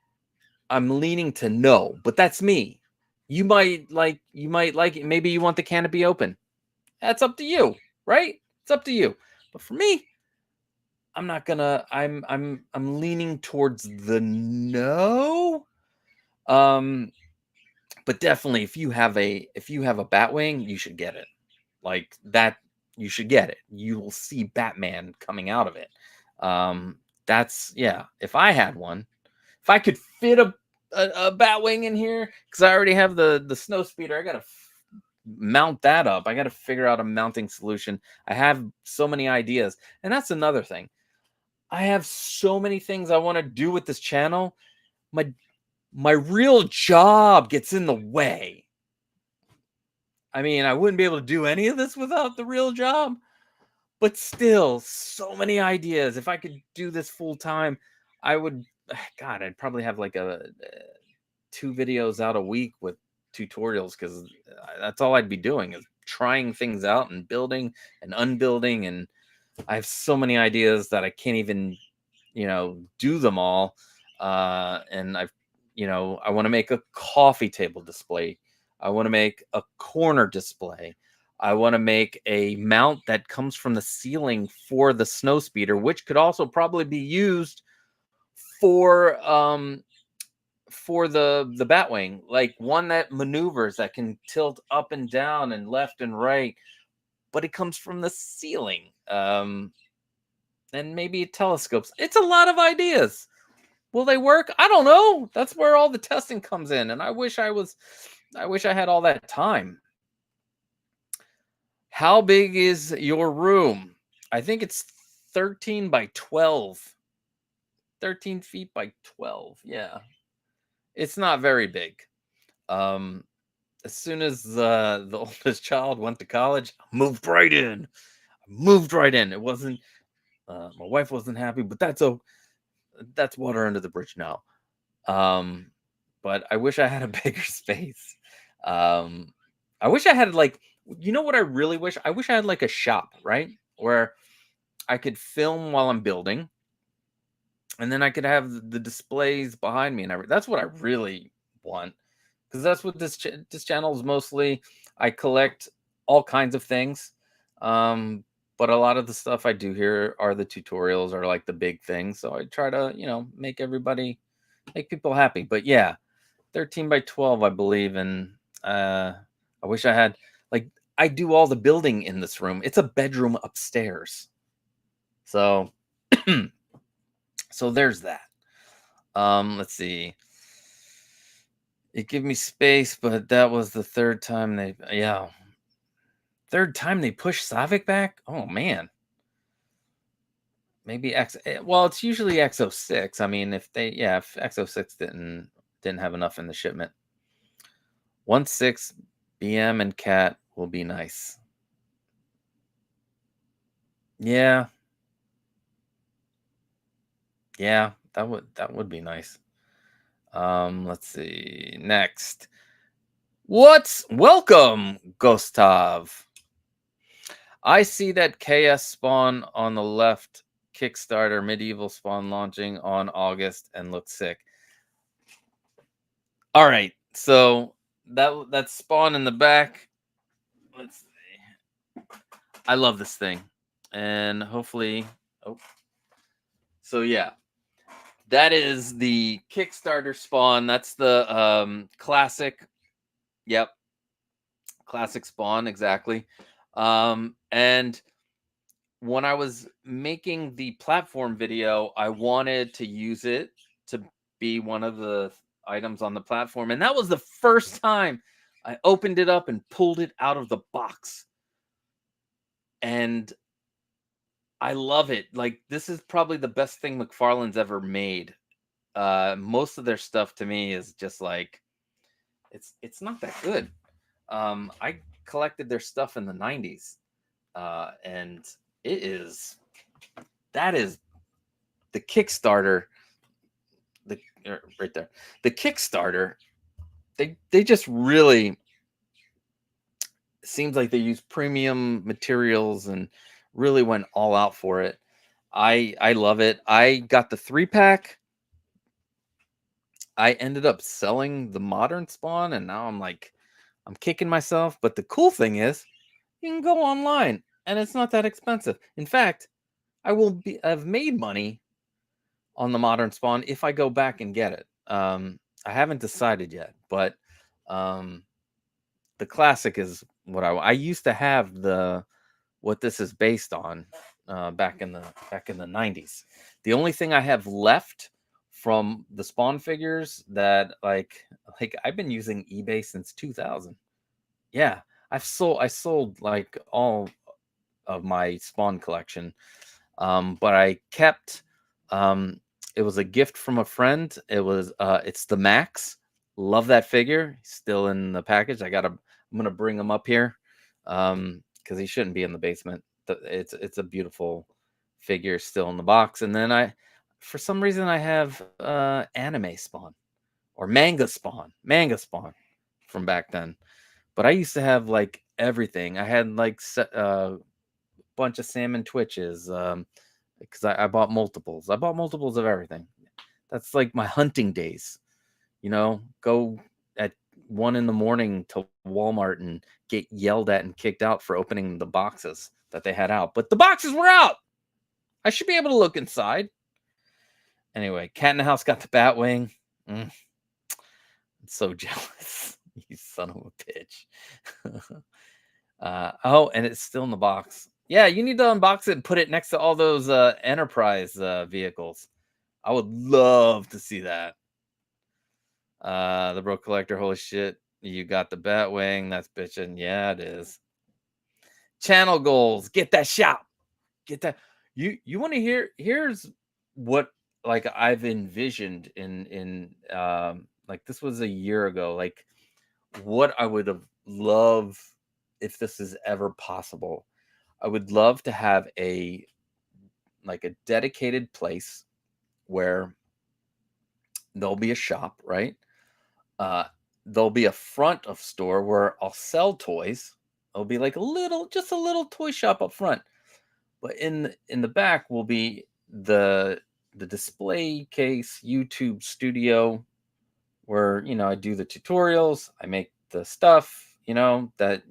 I'm leaning to no, but that's me. You might like it. Maybe you want the canopy open. That's up to you, right? It's up to you. But for me, I'm not gonna. I'm leaning towards the no. But definitely, if you have a Batwing, you should get it. Like that, you should get it. You will see Batman coming out of it. That's yeah. If I had one, if I could fit a Batwing in here, because I already have the snow speeder, I gotta mount that up. I gotta figure out a mounting solution. I have so many ideas, and that's another thing. I have so many things I want to do with this channel. My real job gets in the way. I mean, I wouldn't be able to do any of this without the real job, but still, so many ideas. If I could do this full time, I would. God, I'd probably have like 2 videos out a week with tutorials, because that's all I'd be doing is trying things out and building and unbuilding. And I have so many ideas that I can't even, do them all. And I want to make a coffee table display. I want to make a corner display. I want to make a mount that comes from the ceiling for the snow speeder, which could also probably be used for the Batwing, like one that maneuvers, that can tilt up and down and left and right, but it comes from the ceiling. And maybe telescopes. It's a lot of ideas. Will they work? I don't know. That's where all the testing comes in, and I wish I had all that time. How big is your room? I think it's 13 by 12. 13 feet by 12. Yeah. It's not very big. As soon as the oldest child went to college, I moved right in. It wasn't, my wife wasn't happy, but that's water under the bridge now. But I wish I had a bigger space. I wish I had what I really wish? I wish I had like a shop, right? Where I could film while I'm building, and then I could have the displays behind me and everything. That's what I really want, because that's what this channel is mostly. I collect all kinds of things, but a lot of the stuff I do here are the tutorials, are like the big things. So I try to make people happy. But yeah, 13 by 12, I believe, and I wish I had I do all the building in this room. It's a bedroom upstairs, so. So there's that. Let's see. It gave me space, but that was the third time they pushed Savick back. Oh man. Maybe it's usually X06. I mean, if X06 didn't have enough in the shipment. 1.6 BM and Cat will be nice. Yeah. Yeah, that would be nice. Let's see. Next. Welcome, 𝗀𝗲𝗃. I see that KS spawn on the left Kickstarter medieval spawn launching on August and looks sick. All right, so that spawn in the back. Let's see. I love this thing, and hopefully, oh, so yeah, that is the Kickstarter spawn. That's the classic. Yep, classic spawn exactly. And when I was making the platform video, I wanted to use it to be one of the items on the platform. And that was the first time I opened it up and pulled it out of the box. And I love it. Like, this is probably the best thing McFarlane's ever made. Most of their stuff to me is just like, it's not that good. I collected their stuff in the 90s. And that is the Kickstarter, right there. The Kickstarter, they just really seems like they use premium materials and really went all out for it. I love it. I got the 3-pack. I ended up selling the modern spawn, and now I'm kicking myself. But the cool thing is, you can go online, and it's not that expensive. In fact, I've made money on the modern spawn if I go back and get it. I haven't decided yet, but the classic is what I used to have what this is based on back in the 90s. The only thing I have left from the spawn figures that like I've been using eBay since 2000. Yeah, I sold like all of my spawn collection. But I kept it was a gift from a friend. It's the Max. Love that figure. He's still in the package. I'm gonna bring him up here because he shouldn't be in the basement. It's a beautiful figure still in the box. And then for some reason I have anime spawn or manga spawn from back then. But I used to have like everything. I had like a bunch of salmon twitches because I bought multiples. I bought multiples of everything. That's like my hunting days. Go at 1 a.m. to Walmart and get yelled at and kicked out for opening the boxes that they had out. But the boxes were out. I should be able to look inside. Anyway, Cat in the House got the Batwing. I'm so jealous. You son of a bitch. Oh, and it's still in the box. Yeah, you need to unbox it and put it next to all those Enterprise vehicles. I would love to see that. The Bro Collector, holy shit. You got the Batwing. That's bitching. Yeah, it is. Channel goals. Get that shop. Get that. You want to hear? Here's what like I've envisioned in like this was a year ago. Like what I would have loved if this is ever possible. I would love to have a dedicated place where there'll be a shop, right? There'll be a front of store where I'll sell toys. It'll be like just a little toy shop up front. But in the back will be the display case YouTube studio where, I do the tutorials, I make the stuff, that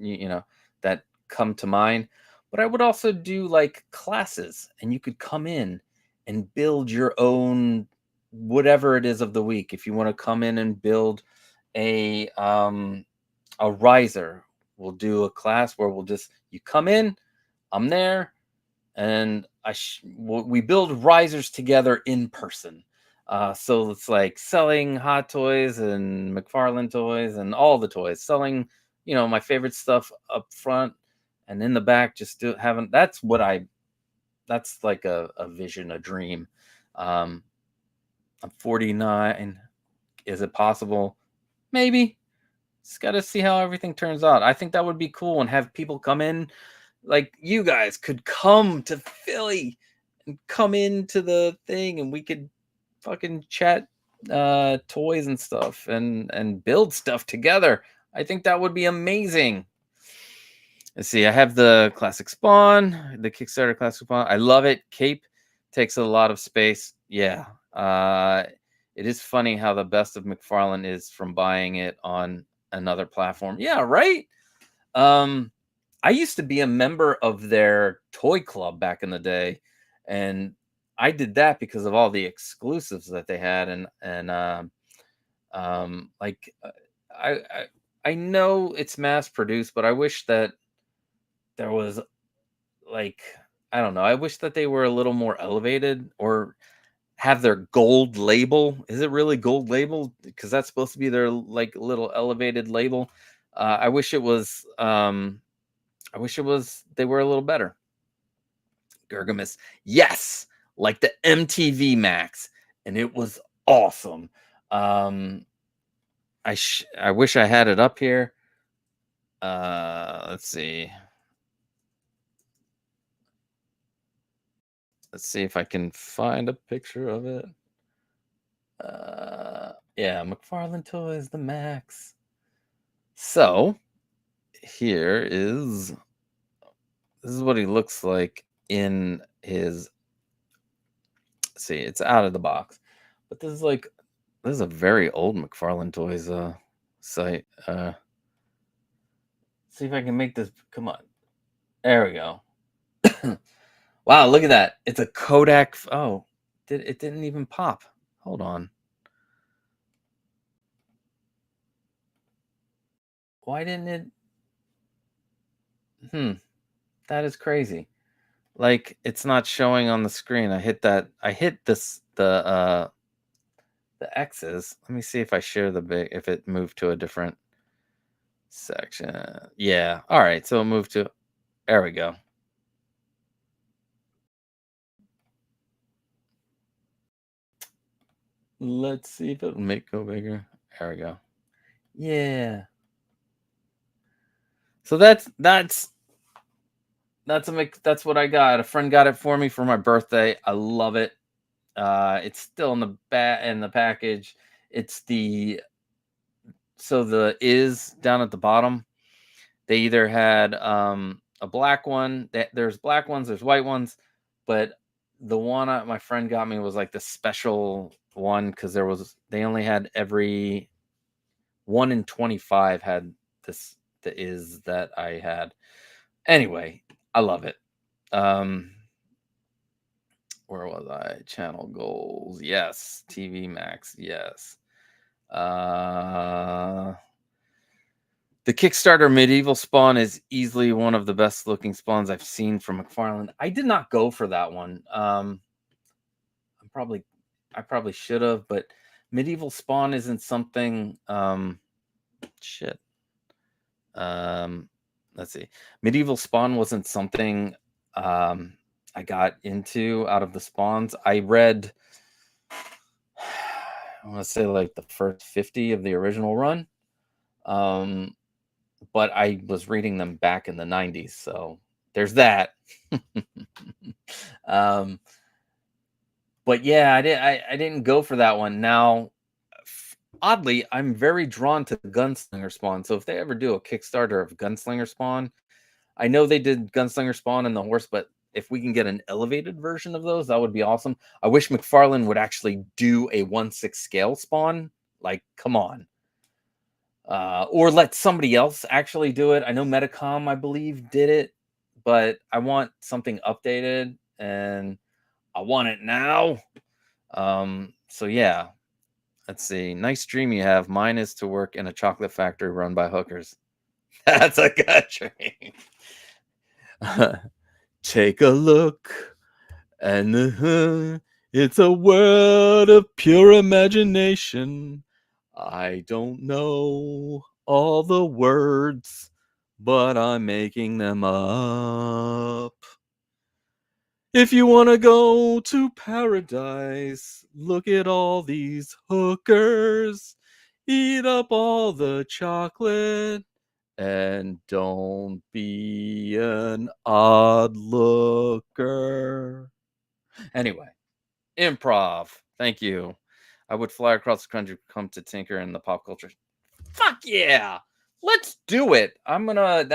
that come to mind. But I would also do like classes, and you could come in and build your own whatever it is of the week. If you want to come in and build a riser, we'll do a class where you come in, I'm there, and we build risers together in person. So it's like selling Hot Toys and McFarlane toys and all the toys, selling, my favorite stuff up front, and in the back, just that's like a vision, a dream. I'm 49. Is it possible? Maybe. Just got to see how everything turns out. I think that would be cool, and have people come in. Like you guys could come to Philly and come into the thing, and we could fucking chat toys and stuff and build stuff together. I think that would be amazing. Let's see. I have the classic spawn, the Kickstarter classic spawn. I love it. Cape takes a lot of space. Yeah. It is funny how the best of McFarlane is from buying it on another platform. Yeah, right. I used to be a member of their toy club back in the day, and I did that because of all the exclusives that they had, like I know it's mass produced, but I wish that there was like I don't know. I wish that they were a little more elevated or have their gold label. Is it really gold label? Because that's supposed to be their like little elevated label. I wish it was. I wish it was. They were a little better. 𝗀𝗻𝗓, yes, like the MTV Max, and it was awesome. I wish I had it up here. Let's see. Let's see if I can find a picture of it. Yeah, McFarlane Toys, the Max. So here is this is what he looks like in his. See, it's out of the box, but this is a very old McFarlane Toys site. See if I can make this. Come on, there we go. Wow, look at that! It's a Kodak. Oh, it didn't even pop. Hold on. Why didn't it? That is crazy. Like it's not showing on the screen. I hit this the X's. Let me see if I share if it moved to a different section. Yeah. All right. So it moved to there we go. Let's see if it'll go bigger. There we go. Yeah. So that's what I got. A friend got it for me for my birthday. I love it. It's still in the package. It's the is down at the bottom. They either had a black one. There's black ones, there's white ones, but the one my friend got me was like the special one because they only had every 1 in 25 had the is that I had. Anyway, I love it. Where was I? Channel goals. Yes. TV Max. Yes. The Kickstarter Medieval Spawn is easily one of the best looking spawns I've seen from McFarlane. I did not go for that one. I probably should have, but Medieval Spawn isn't something. Shit. Let's see. Medieval Spawn wasn't something I got into out of the spawns. I read, I want to say like the first 50 of the original run. But I was reading them back in the 90s, so there's that. But yeah, I didn't go for that one. Now, oddly, I'm very drawn to Gunslinger Spawn. So if they ever do a Kickstarter of Gunslinger Spawn, I know they did Gunslinger Spawn and the horse, but if we can get an elevated version of those, that would be awesome. I wish McFarlane would actually do a 1/6 scale spawn. Like, come on. Or let somebody else actually do it. I know Metacom, I believe, did it, but I want something updated and I want it now. So yeah, let's see. Nice dream you have. Mine is to work in a chocolate factory run by hookers. That's a good dream. Take a look, and it's a world of pure imagination. I don't know all the words, but I'm making them up. If you want to go to paradise, look at all these hookers. Eat up all the chocolate. And don't be an odd looker. Anyway, improv. Thank you. I would fly across the country, come to tinker in the pop culture. Fuck yeah. Let's do it. I'm gonna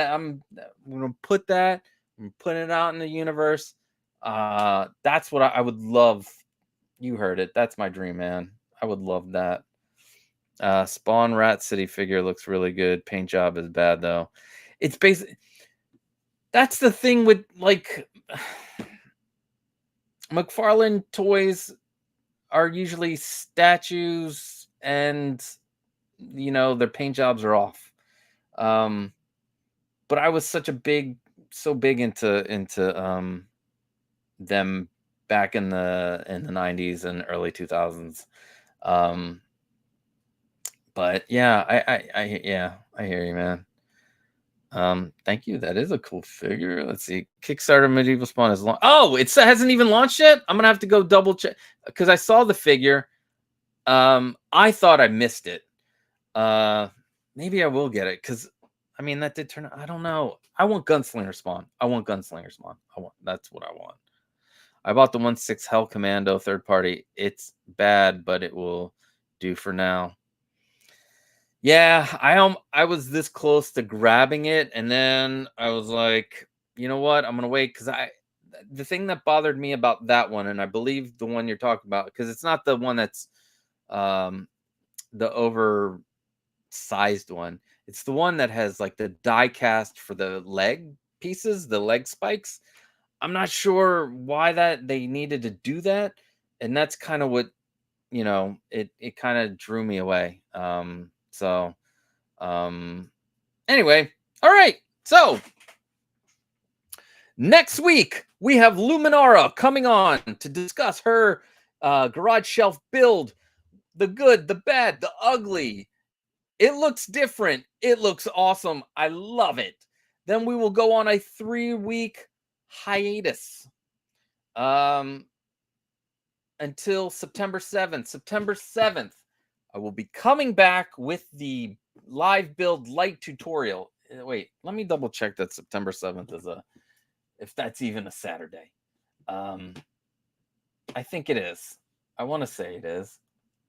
put that. I'm putting it out in the universe. That's what I would love. You heard it. That's my dream, man. I would love that. Spawn Rat City figure looks really good. Paint job is bad though. It's basically that's the thing with like McFarlane toys are usually statues and their paint jobs are off. But I was so big into them back in the 90s and early 2000s. But yeah, I hear you, man. Thank you. That is a cool figure. Let's see. Kickstarter Medieval Spawn is launched. Oh, it hasn't even launched yet. I'm gonna have to go double check because I saw the figure. I thought I missed it. Maybe I will get it because I mean that did turn out. I don't know. I want Gunslinger Spawn. That's what I want. I bought the 1/6 Hell Commando third party. It's bad, but it will do for now. Yeah, I was this close to grabbing it, and then I was like, you know what? I'm gonna wait because the thing that bothered me about that one, and I believe the one you're talking about, because it's not the one that's the oversized one. It's the one that has like the die cast for the leg pieces, the leg spikes. I'm not sure why that they needed to do that, and that's kind of what it kind of drew me away. Anyway, all right. So next week we have Luminara coming on to discuss her garage shelf build, the good, the bad, the ugly. It looks different. It looks awesome. I love it. Then we will go on a 3-week hiatus until September 7th. September 7th, I will be coming back with the live build light tutorial. Wait, let me double check that September 7th is if that's even a Saturday. I think it is. I want to say it is.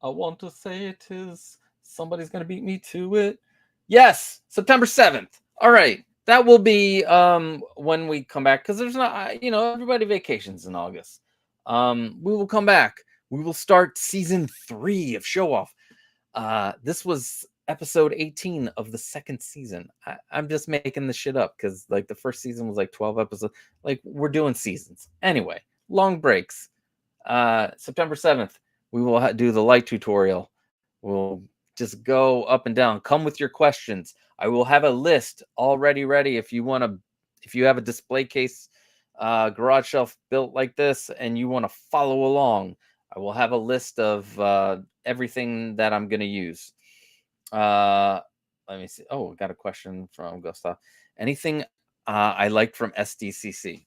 I want to say it is. Somebody's going to beat me to it. Yes, September 7th. All right. That will be when we come back, because there's not, everybody vacations in August. We will come back. We will start season 3 of Show Off. This was episode 18 of the 2nd season. I'm just making this shit up because like the first season was like 12 episodes. Like we're doing seasons. Anyway, long breaks. September 7th, we will do the light tutorial. We'll just go up and down. Come with your questions. I will have a list already ready if you have a display case garage shelf built like this and you want to follow along. I will have a list of everything that I'm going to use. Let me see. Oh, we got a question from Gustav. Anything I like from SDCC?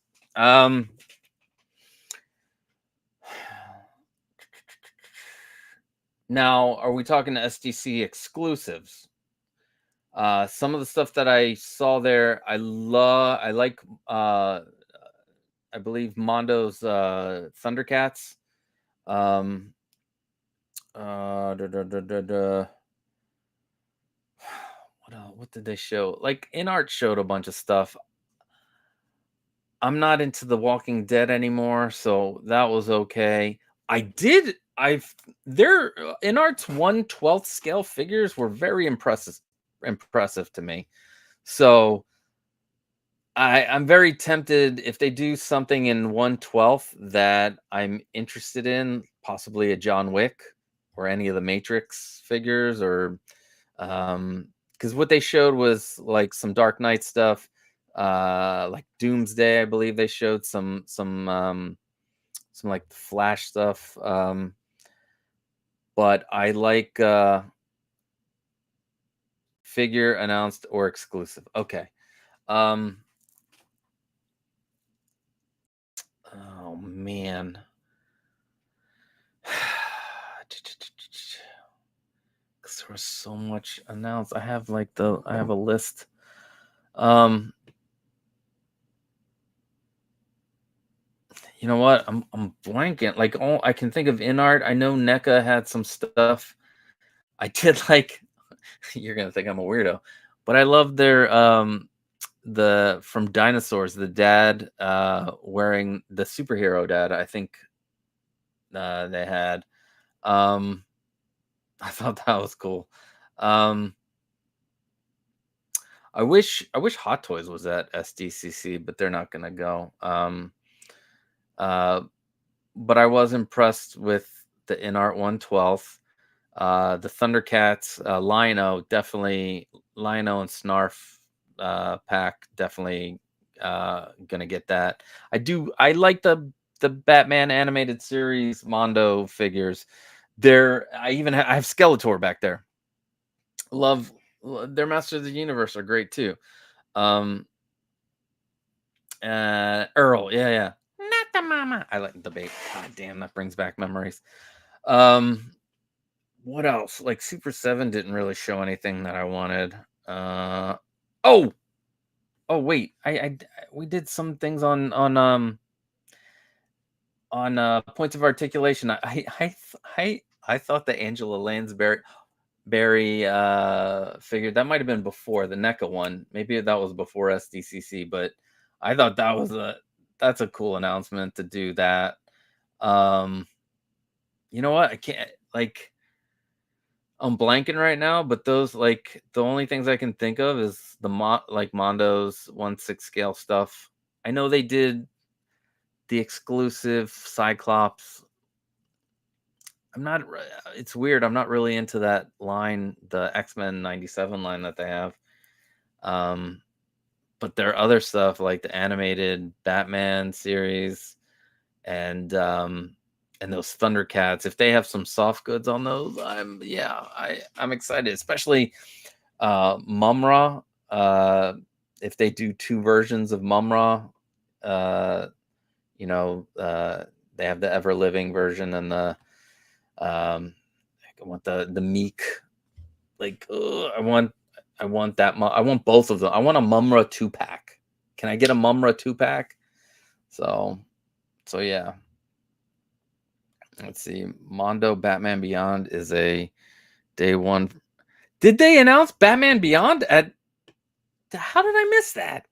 Now, are we talking to SDC exclusives? Some of the stuff that I saw there, I like I believe Mondo's Thundercats. What did they show? Like InArt showed a bunch of stuff. I'm not into The Walking Dead anymore, so that was okay. Their InArt's 1/12 scale figures were very impressive to me. So I'm very tempted if they do something in 1/12 that I'm interested in, possibly a John Wick or any of the Matrix figures, or because what they showed was like some Dark Knight stuff, like Doomsday. I believe they showed some like Flash stuff. But I like figure announced or exclusive. Okay. Oh man. Because there was so much announced. I have a list. You know what? I'm blanking. Like, oh, I can think of InArt. I know NECA had some stuff. I did like. You're gonna think I'm a weirdo, but I love their from Dinosaurs, the dad wearing the superhero dad. I think they had. I thought that was cool. I wish Hot Toys was at SDCC, but they're not gonna go. But I was impressed with the InArt 1/12. The Thundercats, Lino, definitely Lino and Snarf pack, definitely gonna get that. I like the Batman animated series Mondo figures. I have Skeletor back there. Love their Masters of the Universe are great too. Earl, yeah. Not the mama. I like the bait. God damn, that brings back memories. What else? Like Super 7 didn't really show anything that I wanted. Oh wait, we did some things on points of articulation. I thought the Angela Lansbury figure that might have been before the NECA one. Maybe that was before SDCC, but I thought that's a cool announcement to do that. You know what? I can't I'm blanking right now, but those the only things I can think of is the Mondo's 1/6 scale stuff. I know they did the exclusive Cyclops. It's weird. I'm not really into that line, the X-Men 97 line that they have. But their other stuff like the animated Batman series and those Thundercats, if they have some soft goods on those, I'm excited, especially Mumra. If they do two versions of Mumra, they have the ever living version and the I want the meek. I want that. I want both of them. I want a Mumra 2-pack. Can I get a Mumra 2-pack? So yeah. Let's see. Mondo Batman Beyond is a day one. Did they announce Batman Beyond how did I miss that?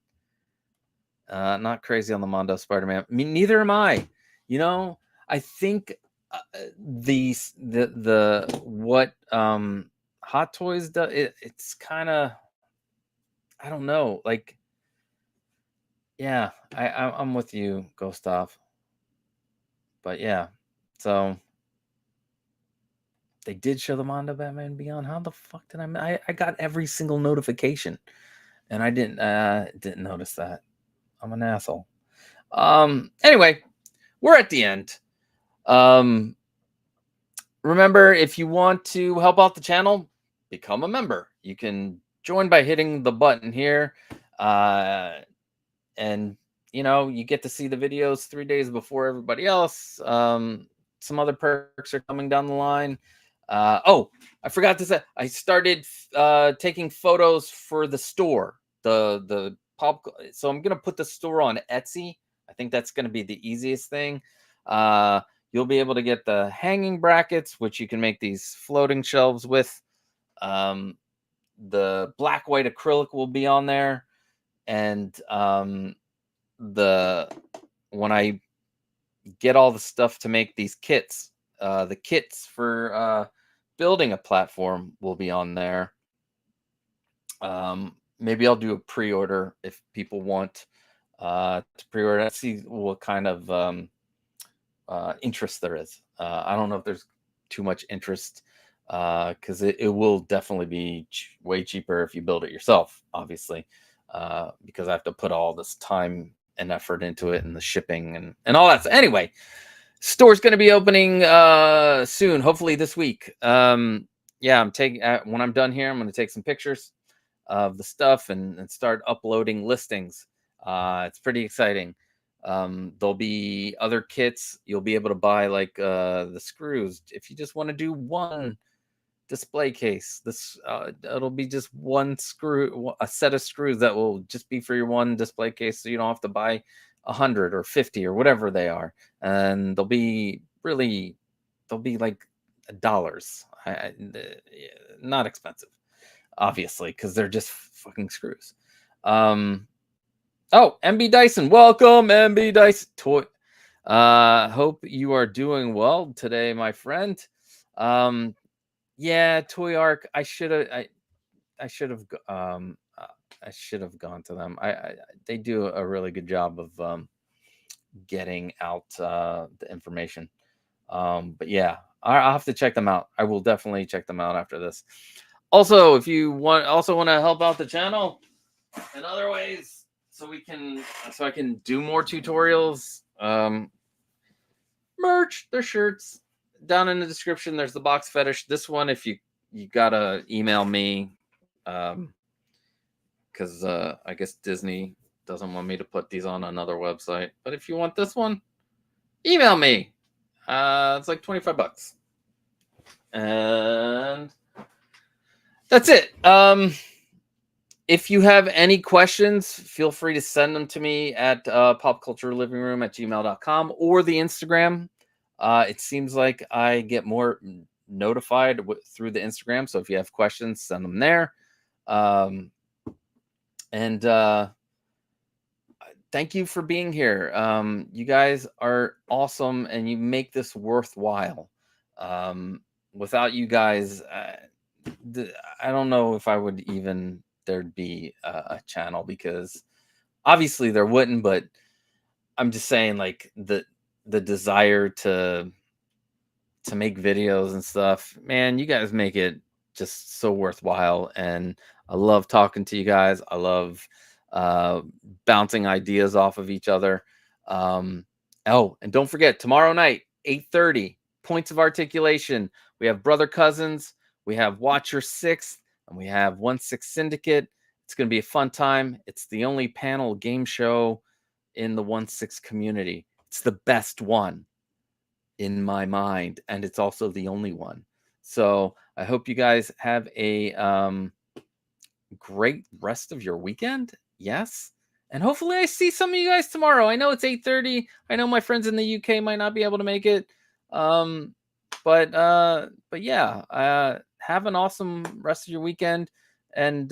Not crazy on the Mondo Spider-Man. I mean, neither am I. I think what Hot Toys does, it's kind of, I don't know. Yeah, I'm with you, Gustav. But yeah, so they did show the Mondo Batman Beyond. How the fuck did I got every single notification, and I didn't notice that. I'm an asshole. Anyway, we're at the end. Remember, if you want to help out the channel, become a member. You can join by hitting the button here. And you get to see the videos 3 days before everybody else. Some other perks are coming down the line. I forgot to say, I started taking photos for the store, the pop. So I'm gonna put the store on Etsy. I think that's gonna be the easiest thing. You'll be able to get the hanging brackets, which you can make these floating shelves with. The black white acrylic will be on there, and when I get all the stuff to make these kits, the kits for building a platform will be on there. Maybe I'll do a pre-order if people want to pre-order. Let's see what kind of interest there is. I don't know if there's too much interest, because it will definitely be way cheaper if you build it yourself, obviously, because I have to put all this time and effort into it, and the shipping and all that. So anyway, store's going to be opening soon, hopefully this week. Yeah, I'm taking when I'm done here, I'm going to take some pictures of the stuff and start uploading listings. It's pretty exciting. There'll be other kits. You'll be able to buy the screws if you just want to do one display case. It'll be just one screw, a set of screws that will just be for your one display case, so you don't have to buy 100 or 50 or whatever they are. And they'll be like dollars. Not expensive, obviously, because they're just fucking screws. MB Dyson, welcome, MB Dyson. Hope you are doing well today, my friend. Yeah, Toy Arc. I should have should have gone to them. They do a really good job of getting out the information. But yeah, I'll have to check them out. I will definitely check them out after this. Also, if you want to help out the channel in other ways, so I can do more tutorials, merch, there's shirts down in the description. There's the box fetish. This one, if you gotta email me, because I guess Disney doesn't want me to put these on another website. But if you want this one, email me. It's like $25. And that's it. If you have any questions, feel free to send them to me at popculturelivingroom@gmail.com or the Instagram. It seems like I get more notified through the Instagram. So if you have questions, send them there. And thank you for being here. You guys are awesome, and you make this worthwhile. Without you guys, I don't know if I would even there'd be a channel, because obviously there wouldn't. But I'm just saying, like, the desire to make videos and stuff, man, you guys make it just so worthwhile. And I love talking to you guys. I love bouncing ideas off of each other. Oh, and don't forget, tomorrow night, 8:30, Points of Articulation. We have Brother Cousins, we have Watcher 6th, and we have 1/6 Syndicate. It's going to be a fun time. It's the only panel game show in the 1/6 community. It's the best one in my mind, and it's also the only one. So I hope you guys have a great rest of your weekend. Yes. And hopefully I see some of you guys tomorrow. I know it's 8:30. I know my friends in the UK might not be able to make it. But yeah, have an awesome rest of your weekend, and